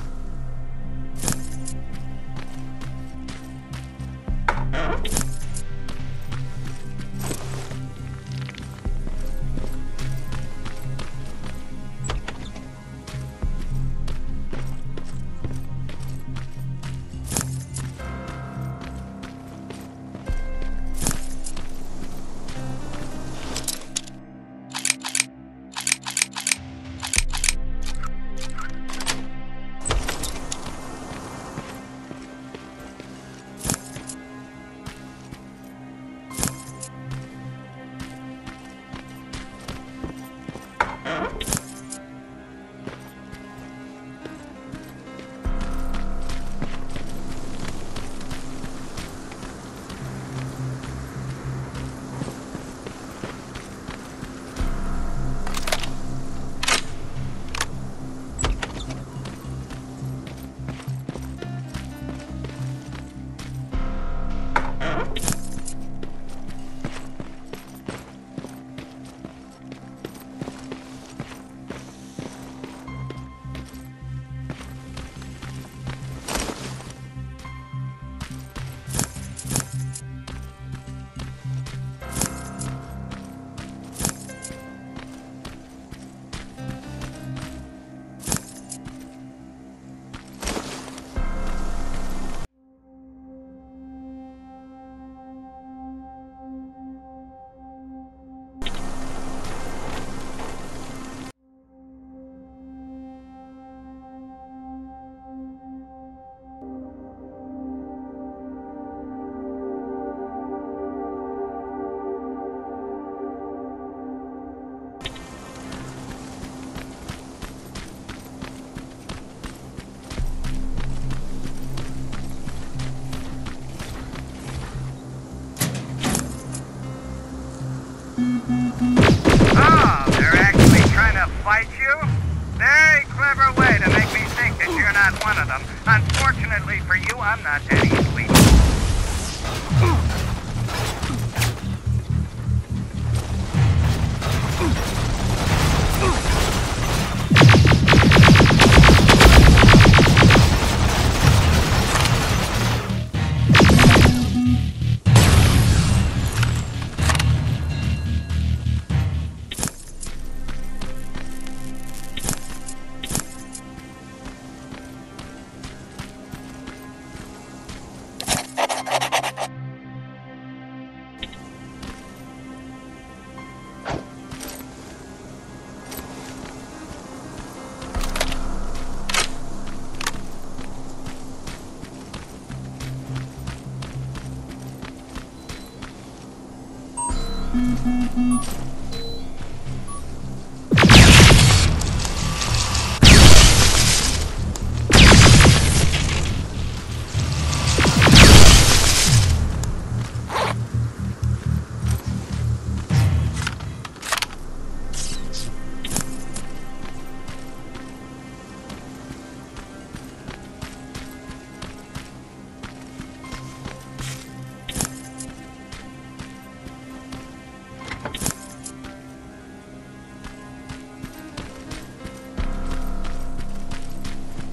Oh, they're actually trying to fight you? Very clever way to make me think that you're not one of them. Unfortunately for you, I'm not that easily.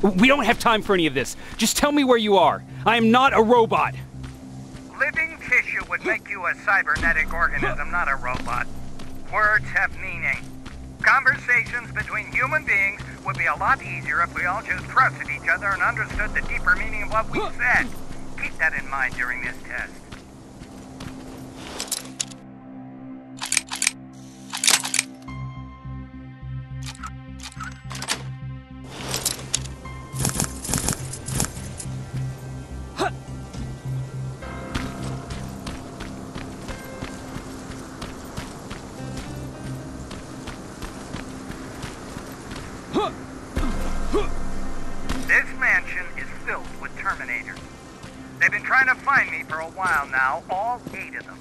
We don't have time for any of this. Just tell me where you are. I am not a robot. Living tissue would make you a cybernetic organism, not a robot. Words have meaning. Conversations between human beings would be a lot easier if we all just trusted each other and understood the deeper meaning of what we said. Keep that in mind during this test. They've been trying to find me for a while now, all 8 of them.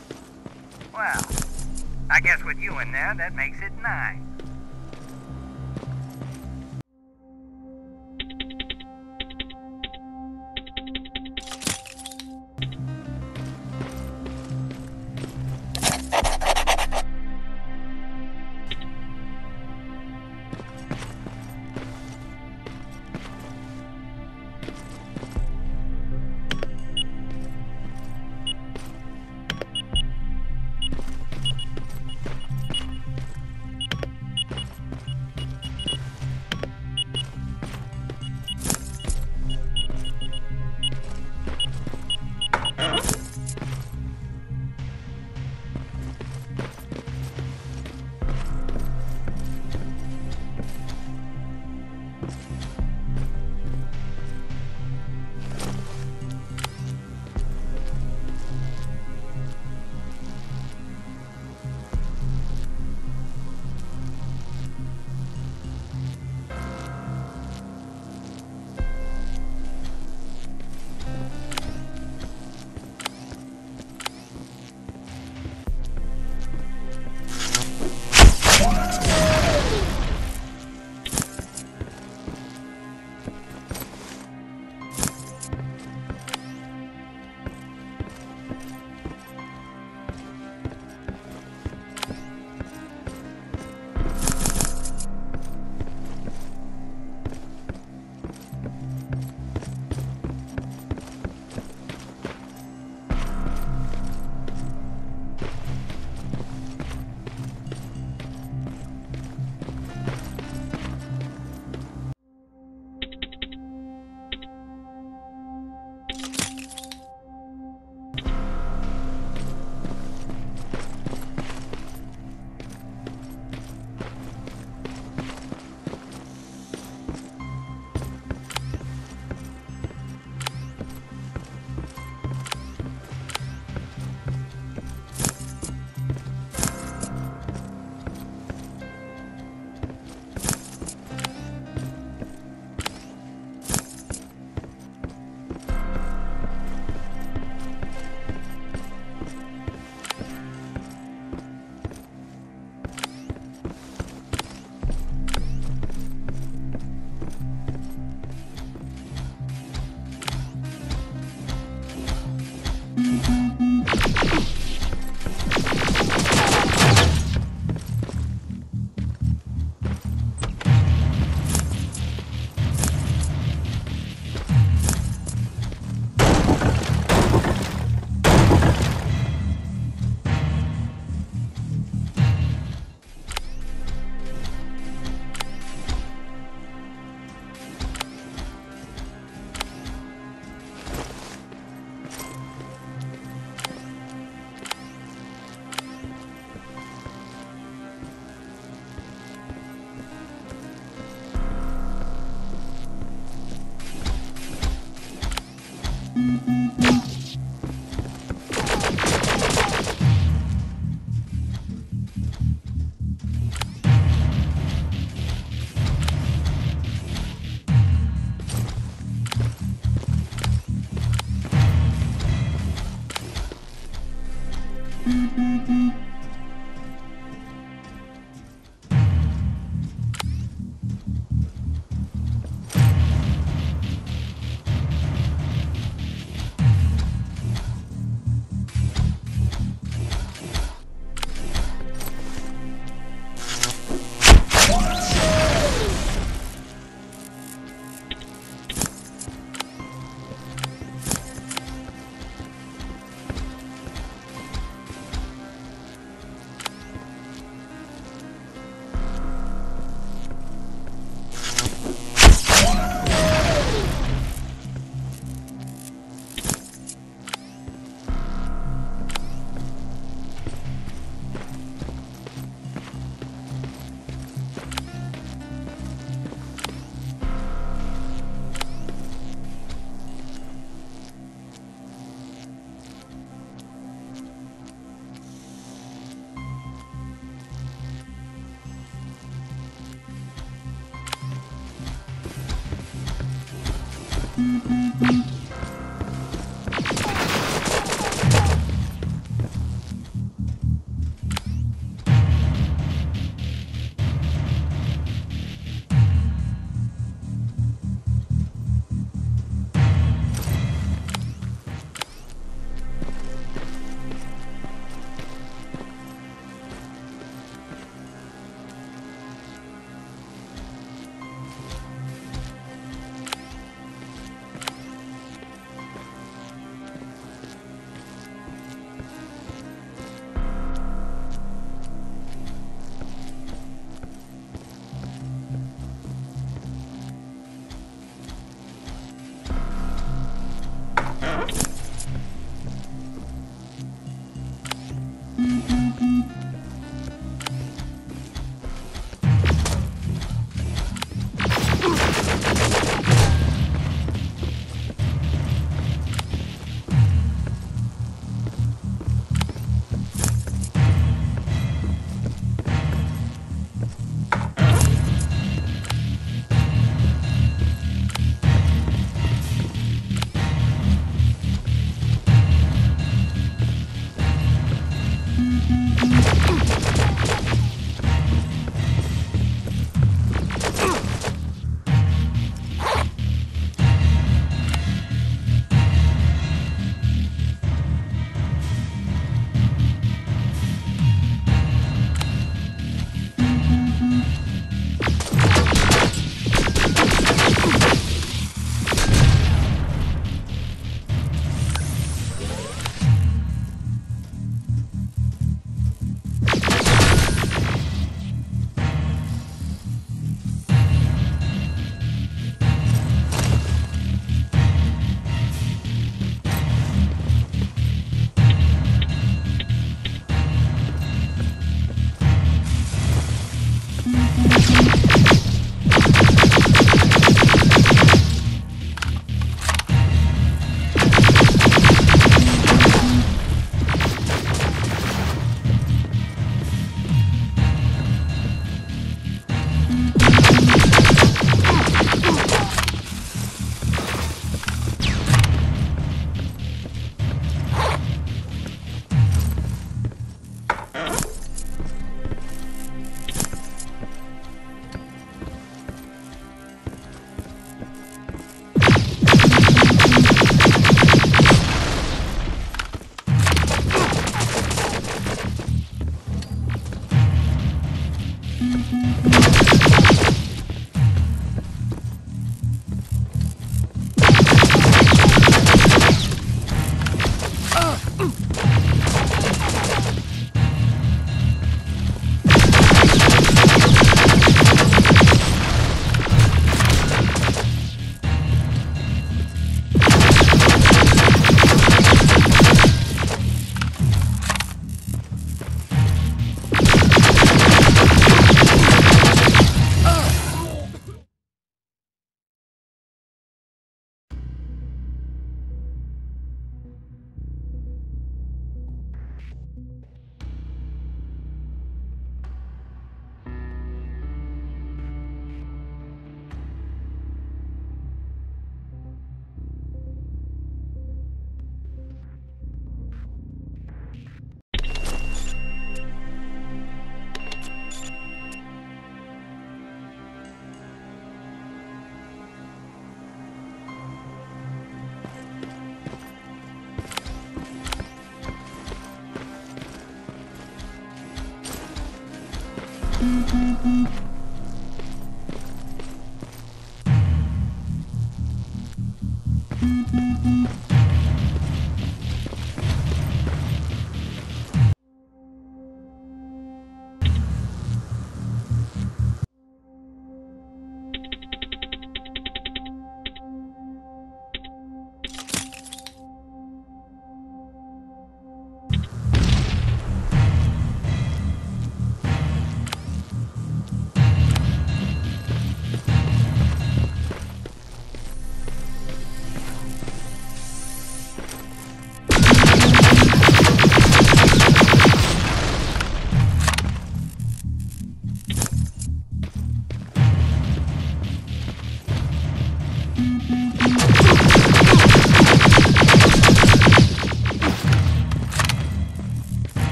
Well, I guess with you in there, that makes it 9.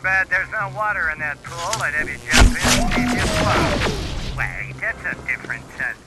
Too bad there's no water in that pool. I'd have you jump in and see if you float. Wait, that's a different sense.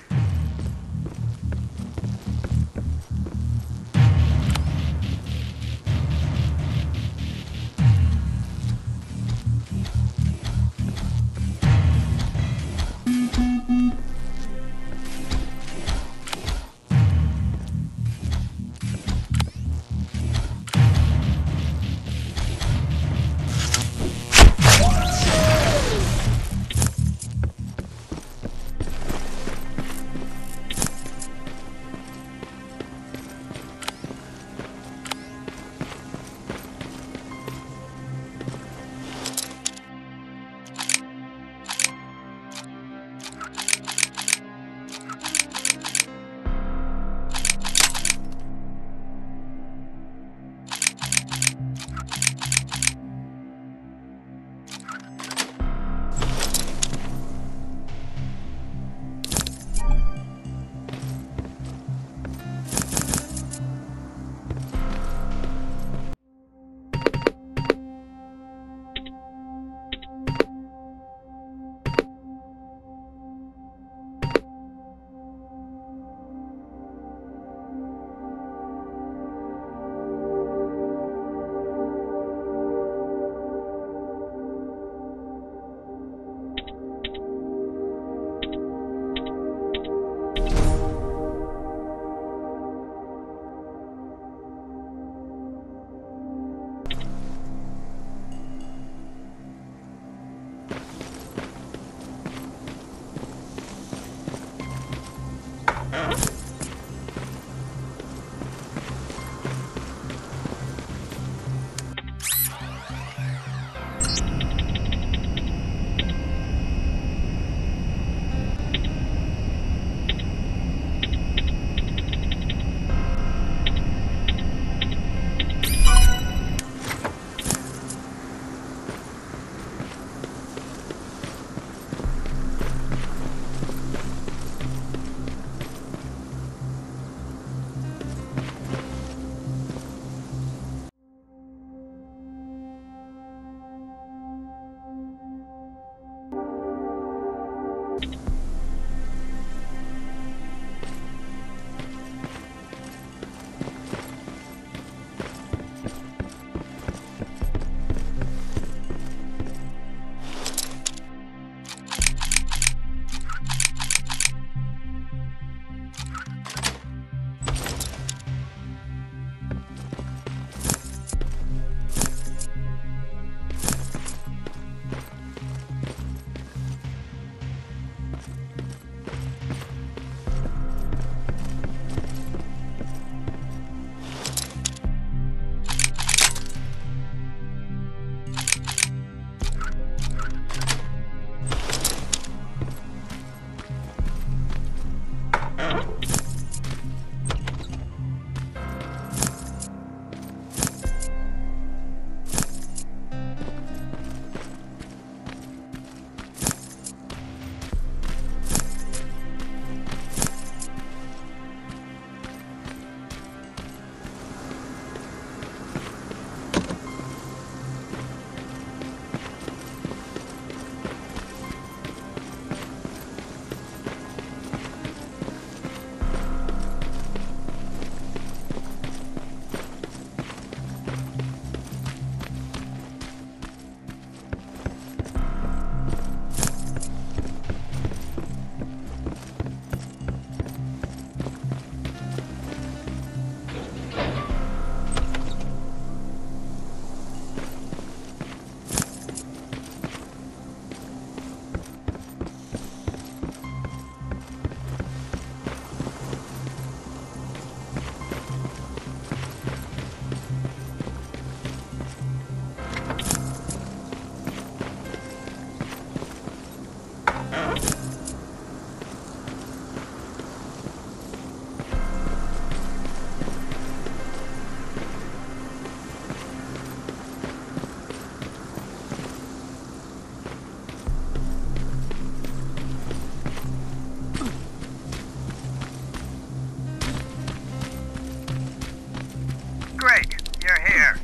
Great, you're here.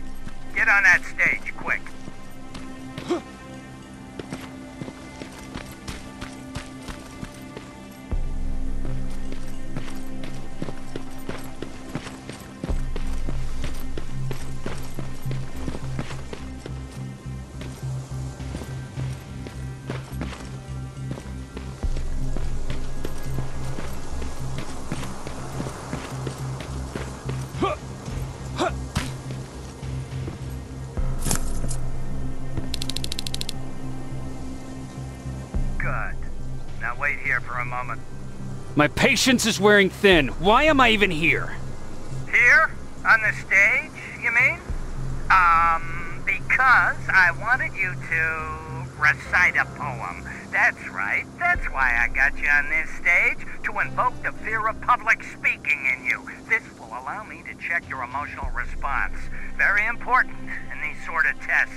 Get on that stage, quick. moment. My patience is wearing thin. Why am I even here? Here? On the stage, you mean? Because I wanted you to recite a poem. That's right. That's why I got you on this stage, to invoke the fear of public speaking in you. This will allow me to check your emotional response. Very important in these sort of tests.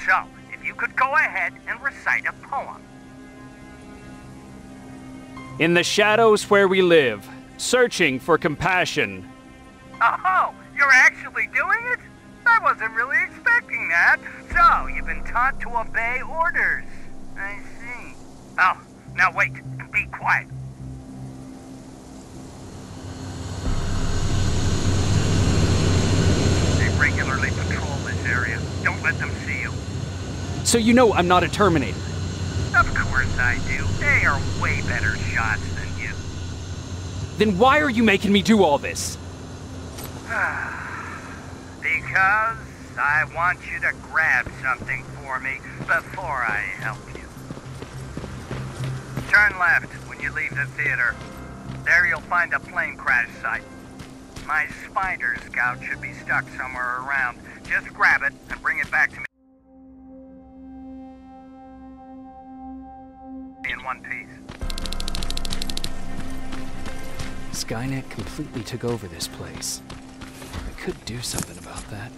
So, if you could go ahead and recite a poem. In the shadows where we live, searching for compassion. Oh, you're actually doing it? I wasn't really expecting that. So, you've been taught to obey orders. I see. Oh, now wait. Be quiet. They regularly patrol this area. Don't let them see you. So you know I'm not a Terminator. Of course I do. They are way better shots than you. Then why are you making me do all this? Because I want you to grab something for me before I help you. Turn left when you leave the theater. There you'll find a plane crash site. My spider scout should be stuck somewhere around. Just grab it and bring it back to me in one piece. Skynet completely took over this place. I could do something about that.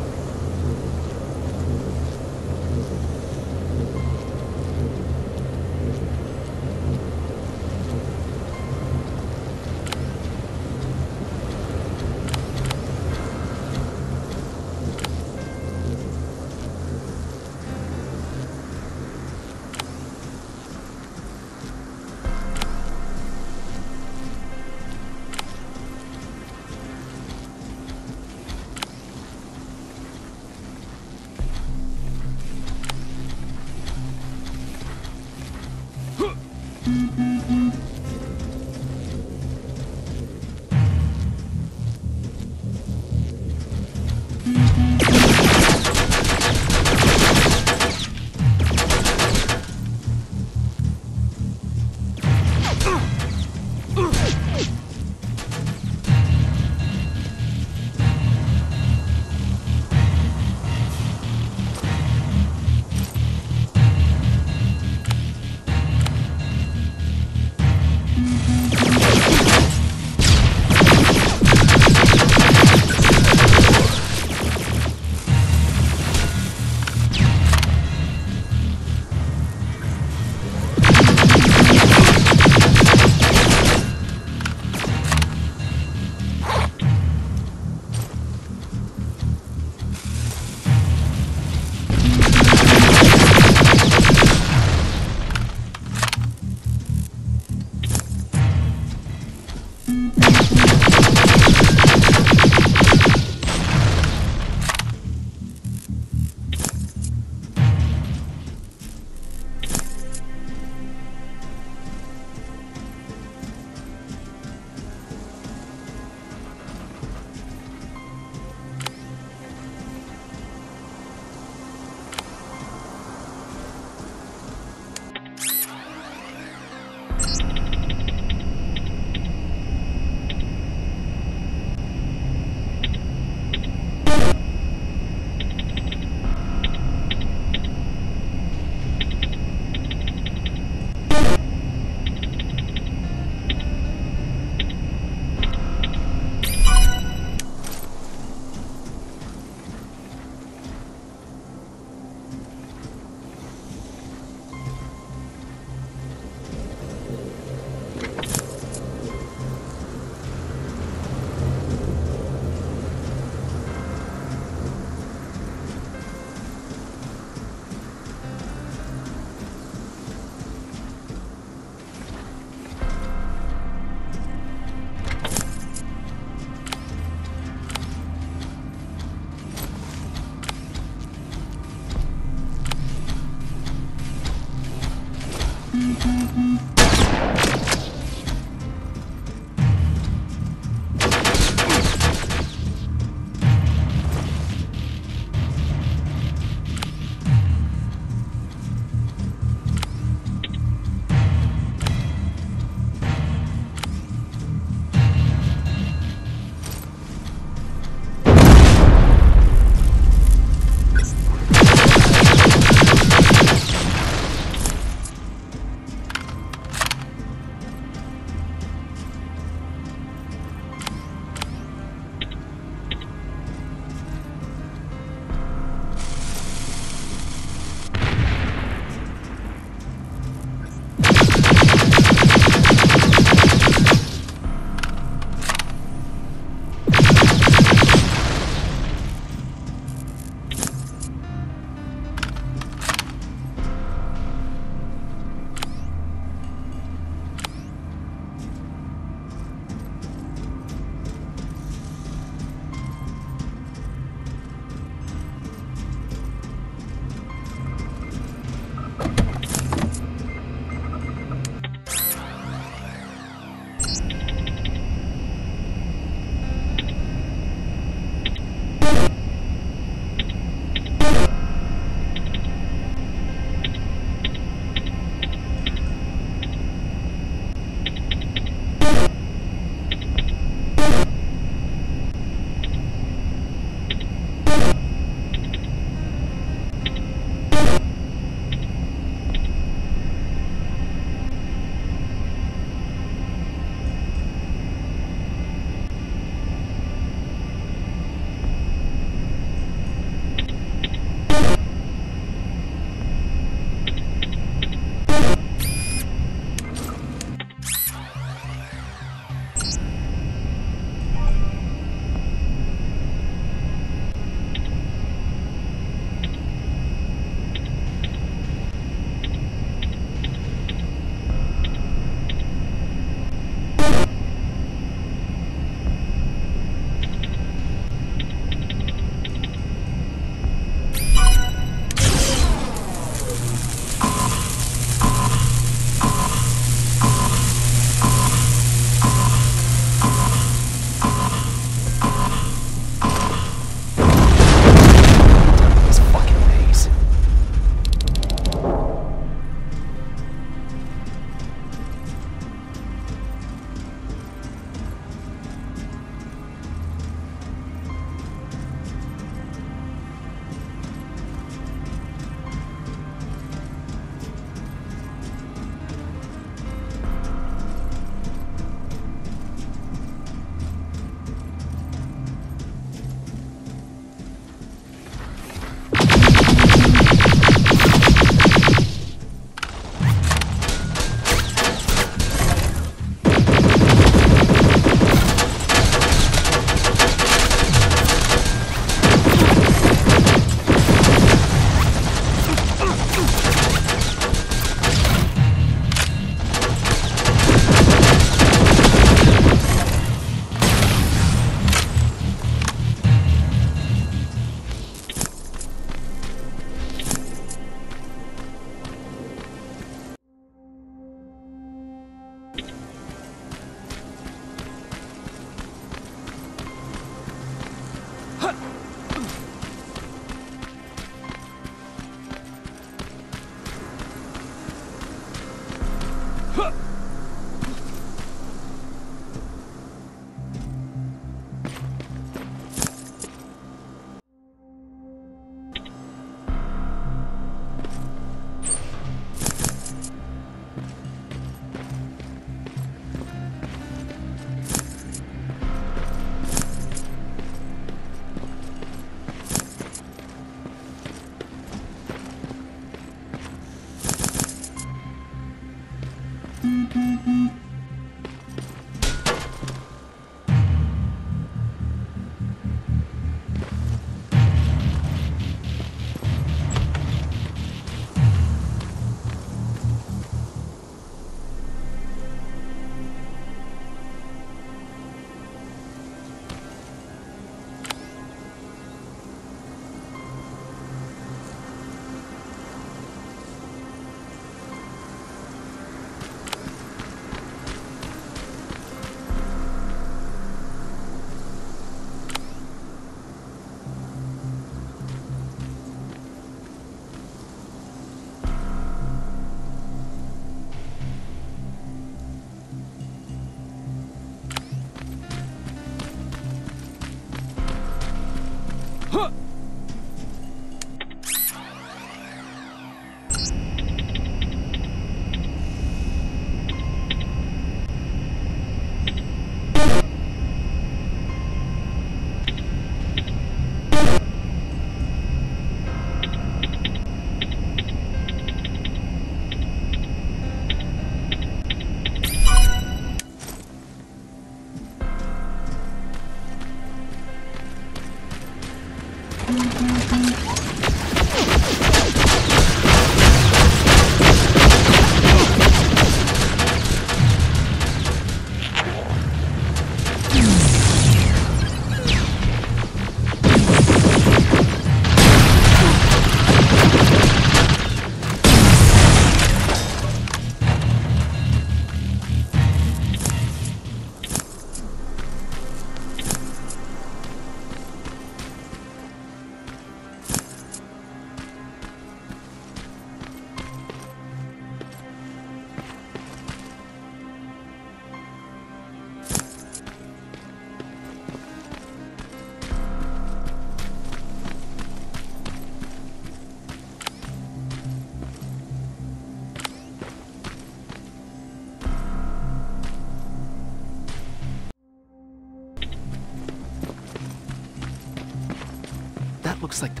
looks like the...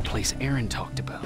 place Aaron talked about.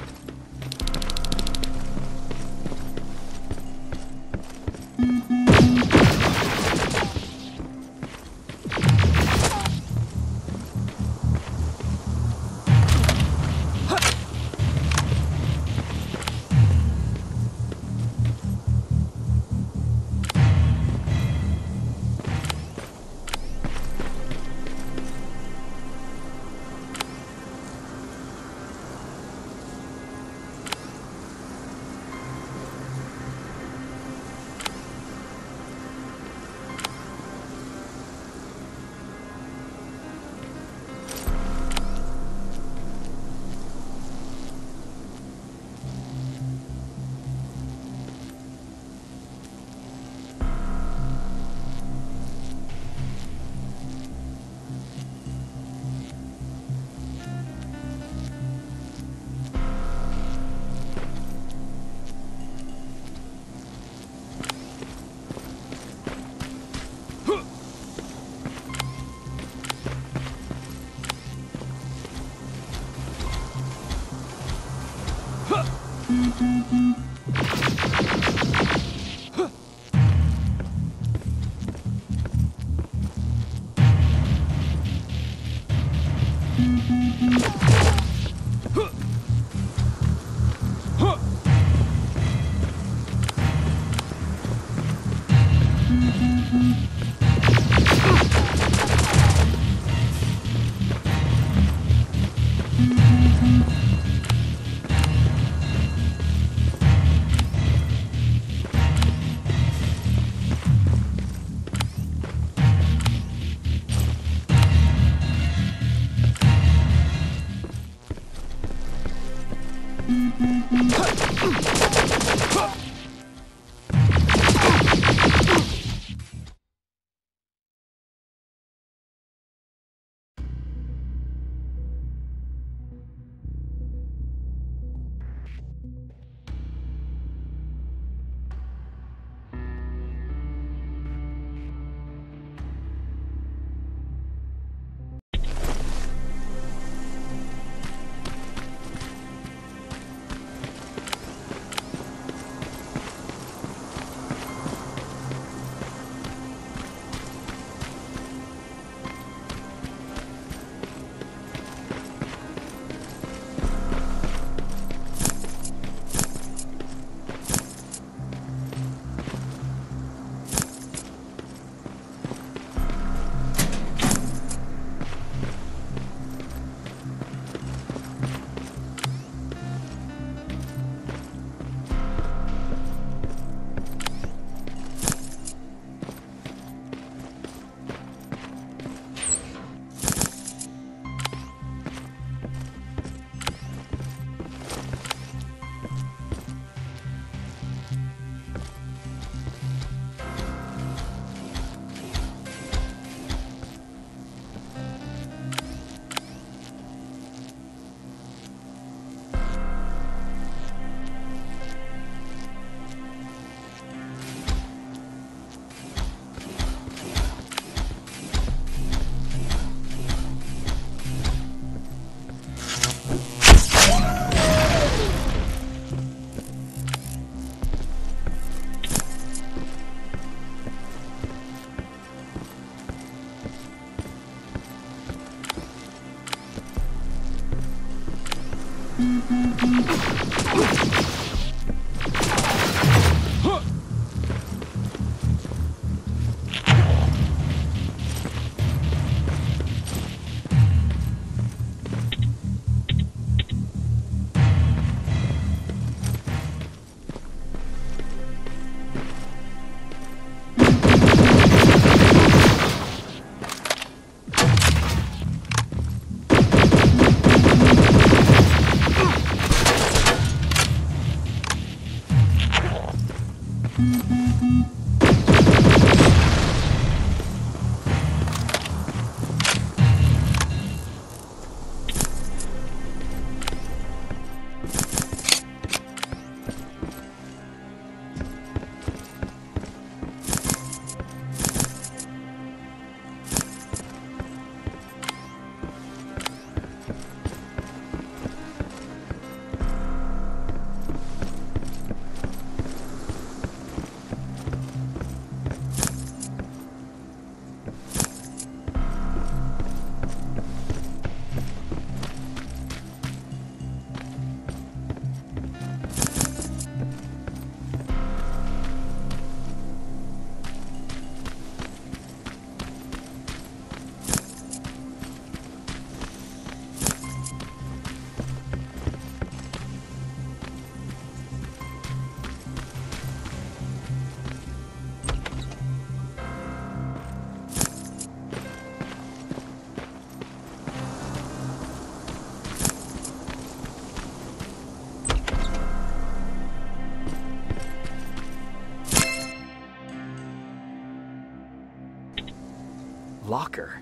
locker.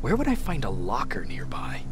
Where would I find a locker nearby?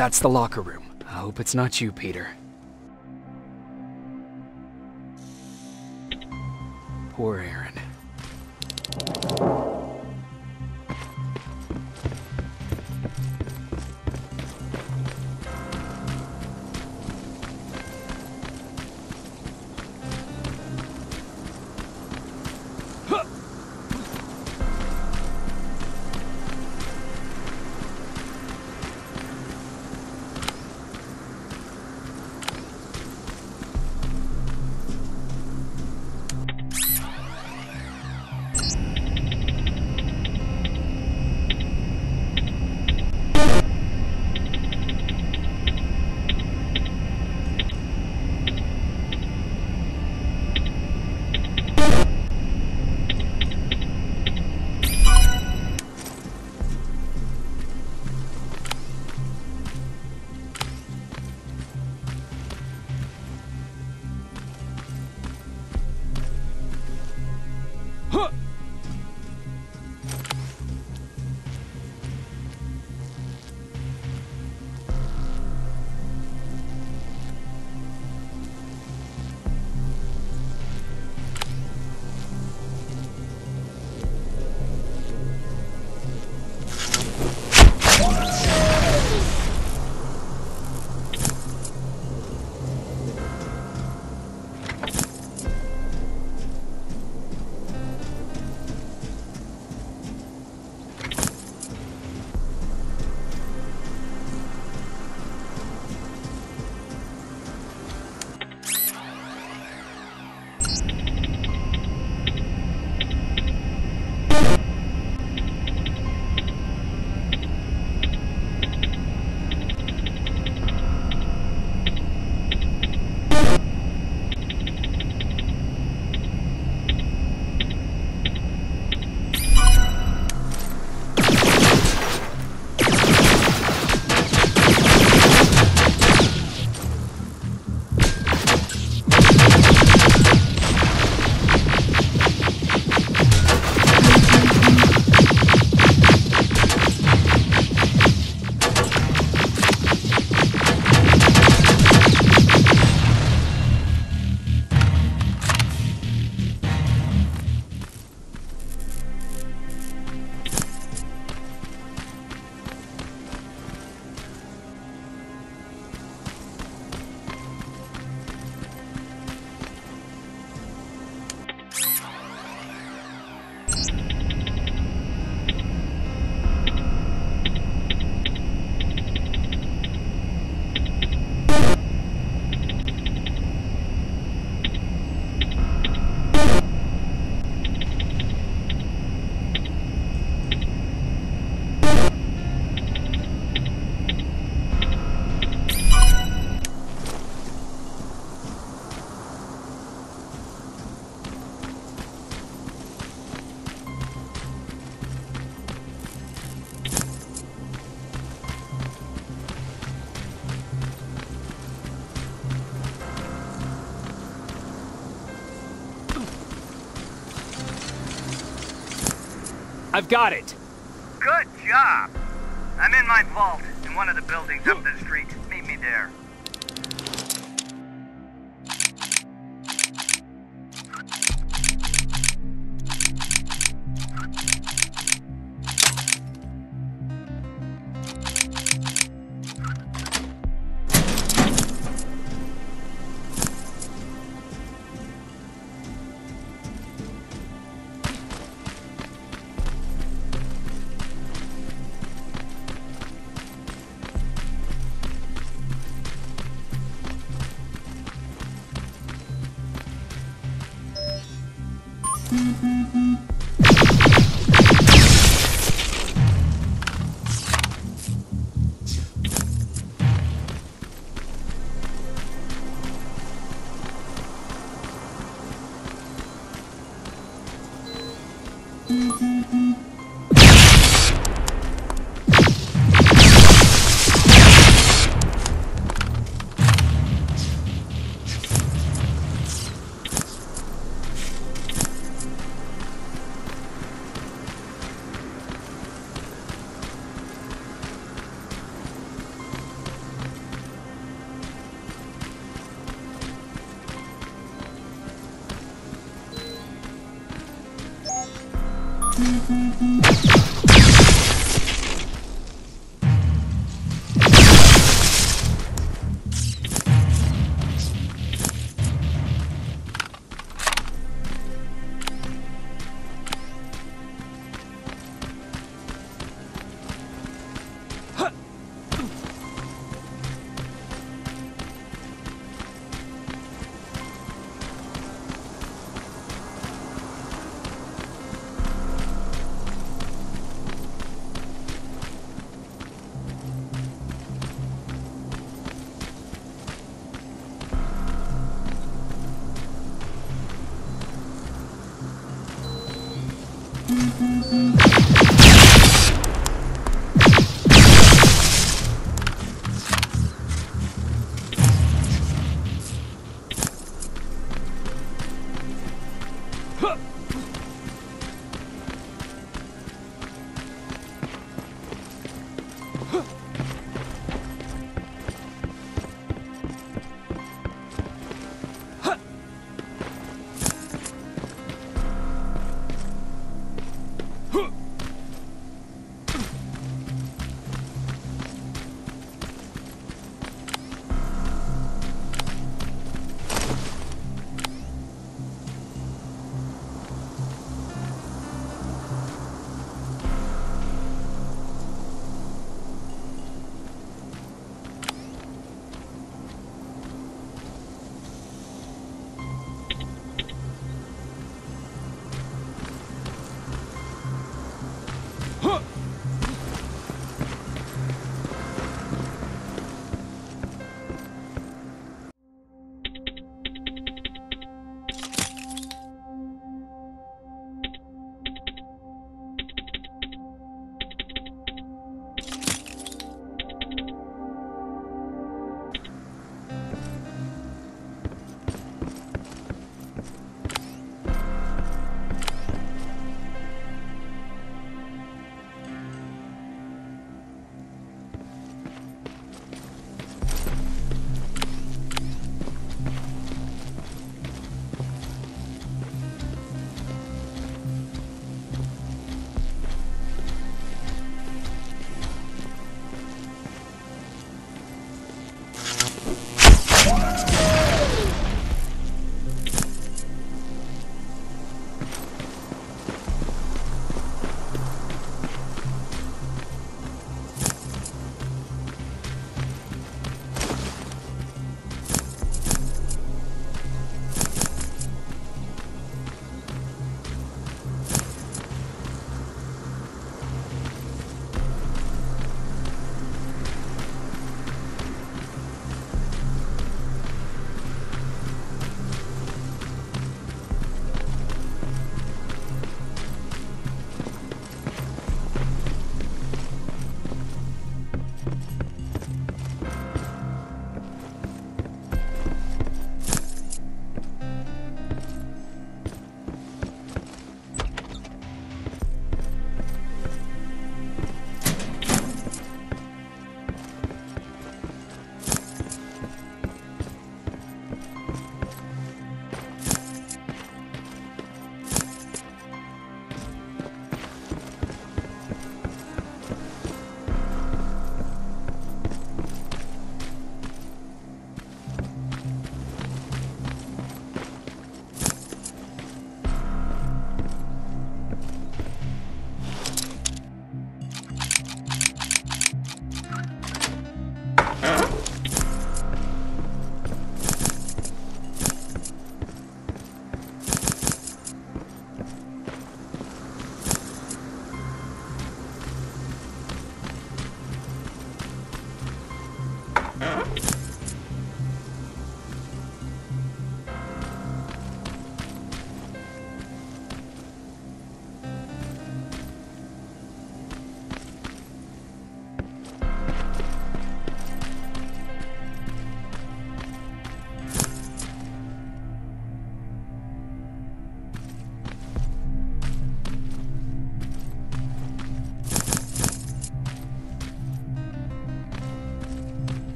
That's the locker room. I hope it's not you, Peter. Poor Aaron. I've got it. Good job. I'm in my vault in one of the buildings up the street. Meet me there.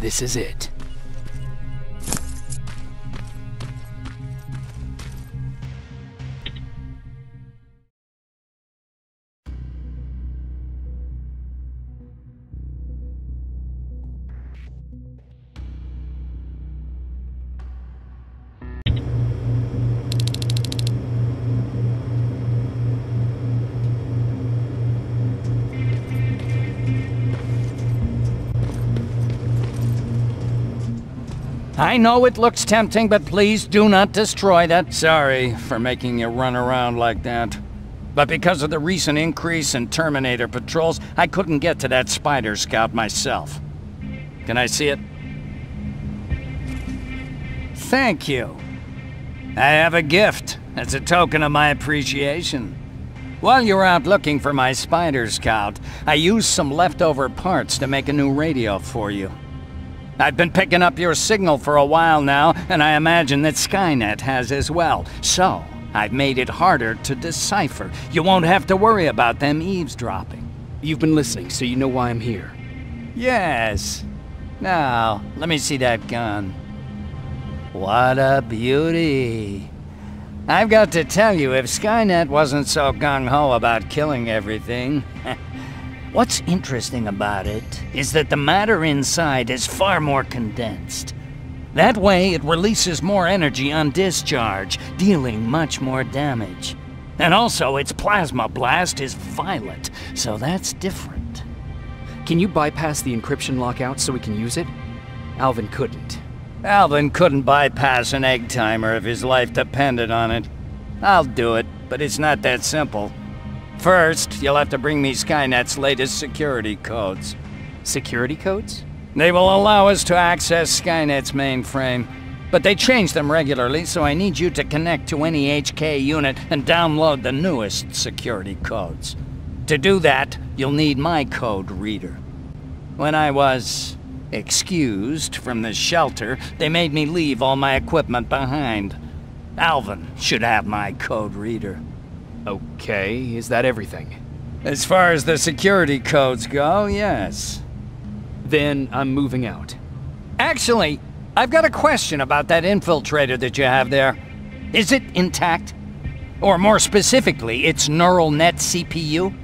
This is it. I know it looks tempting, but please do not destroy that. Sorry for making you run around like that. But because of the recent increase in Terminator patrols, I couldn't get to that Spider Scout myself. Can I see it? Thank you. I have a gift as a token of my appreciation. While you were out looking for my Spider Scout, I used some leftover parts to make a new radio for you. I've been picking up your signal for a while now, and I imagine that Skynet has as well. So, I've made it harder to decipher. You won't have to worry about them eavesdropping. You've been listening, so you know why I'm here. Yes. Now, let me see that gun. What a beauty. I've got to tell you, if Skynet wasn't so gung-ho about killing everything... What's interesting about it is that the matter inside is far more condensed. That way, it releases more energy on discharge, dealing much more damage. And also, its plasma blast is violet, so that's different. Can you bypass the encryption lockout so we can use it? Alvin couldn't. Alvin couldn't bypass an egg timer if his life depended on it. I'll do it, but it's not that simple. First, you'll have to bring me Skynet's latest security codes. Security codes? They will allow us to access Skynet's mainframe, but they change them regularly, so I need you to connect to any HK unit and download the newest security codes. To do that, you'll need my code reader. When I was excused from the shelter, they made me leave all my equipment behind. Alvin should have my code reader. Okay, is that everything? As far as the security codes go, yes. Then I'm moving out. Actually, I've got a question about that infiltrator that you have there. Is it intact? Or more specifically, its neural net CPU?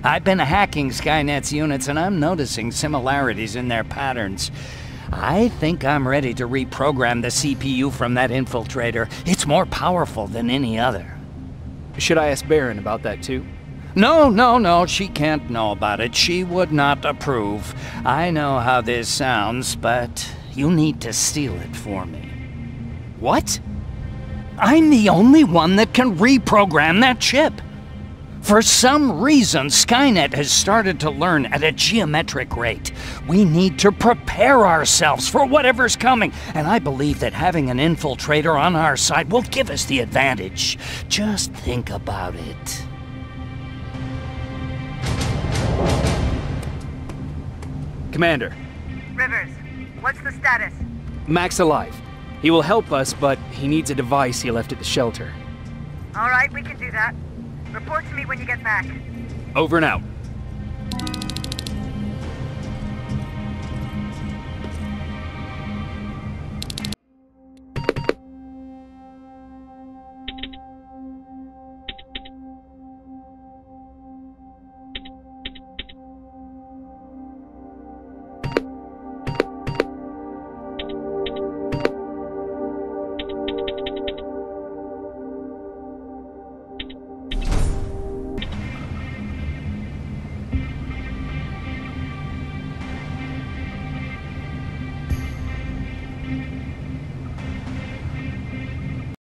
I've been hacking Skynet's units and I'm noticing similarities in their patterns. I think I'm ready to reprogram the CPU from that infiltrator. It's more powerful than any other. Should I ask Baron about that too? No, she can't know about it. She would not approve. I know how this sounds, but you need to steal it for me. What? I'm the only one that can reprogram that chip. For some reason, Skynet has started to learn at a geometric rate. We need to prepare ourselves for whatever's coming, and I believe that having an infiltrator on our side will give us the advantage. Just think about it. Commander. Rivers, what's the status? Mac's alive. He will help us, but he needs a device he left at the shelter. All right, we can do that. Report to me when you get back. Over and out.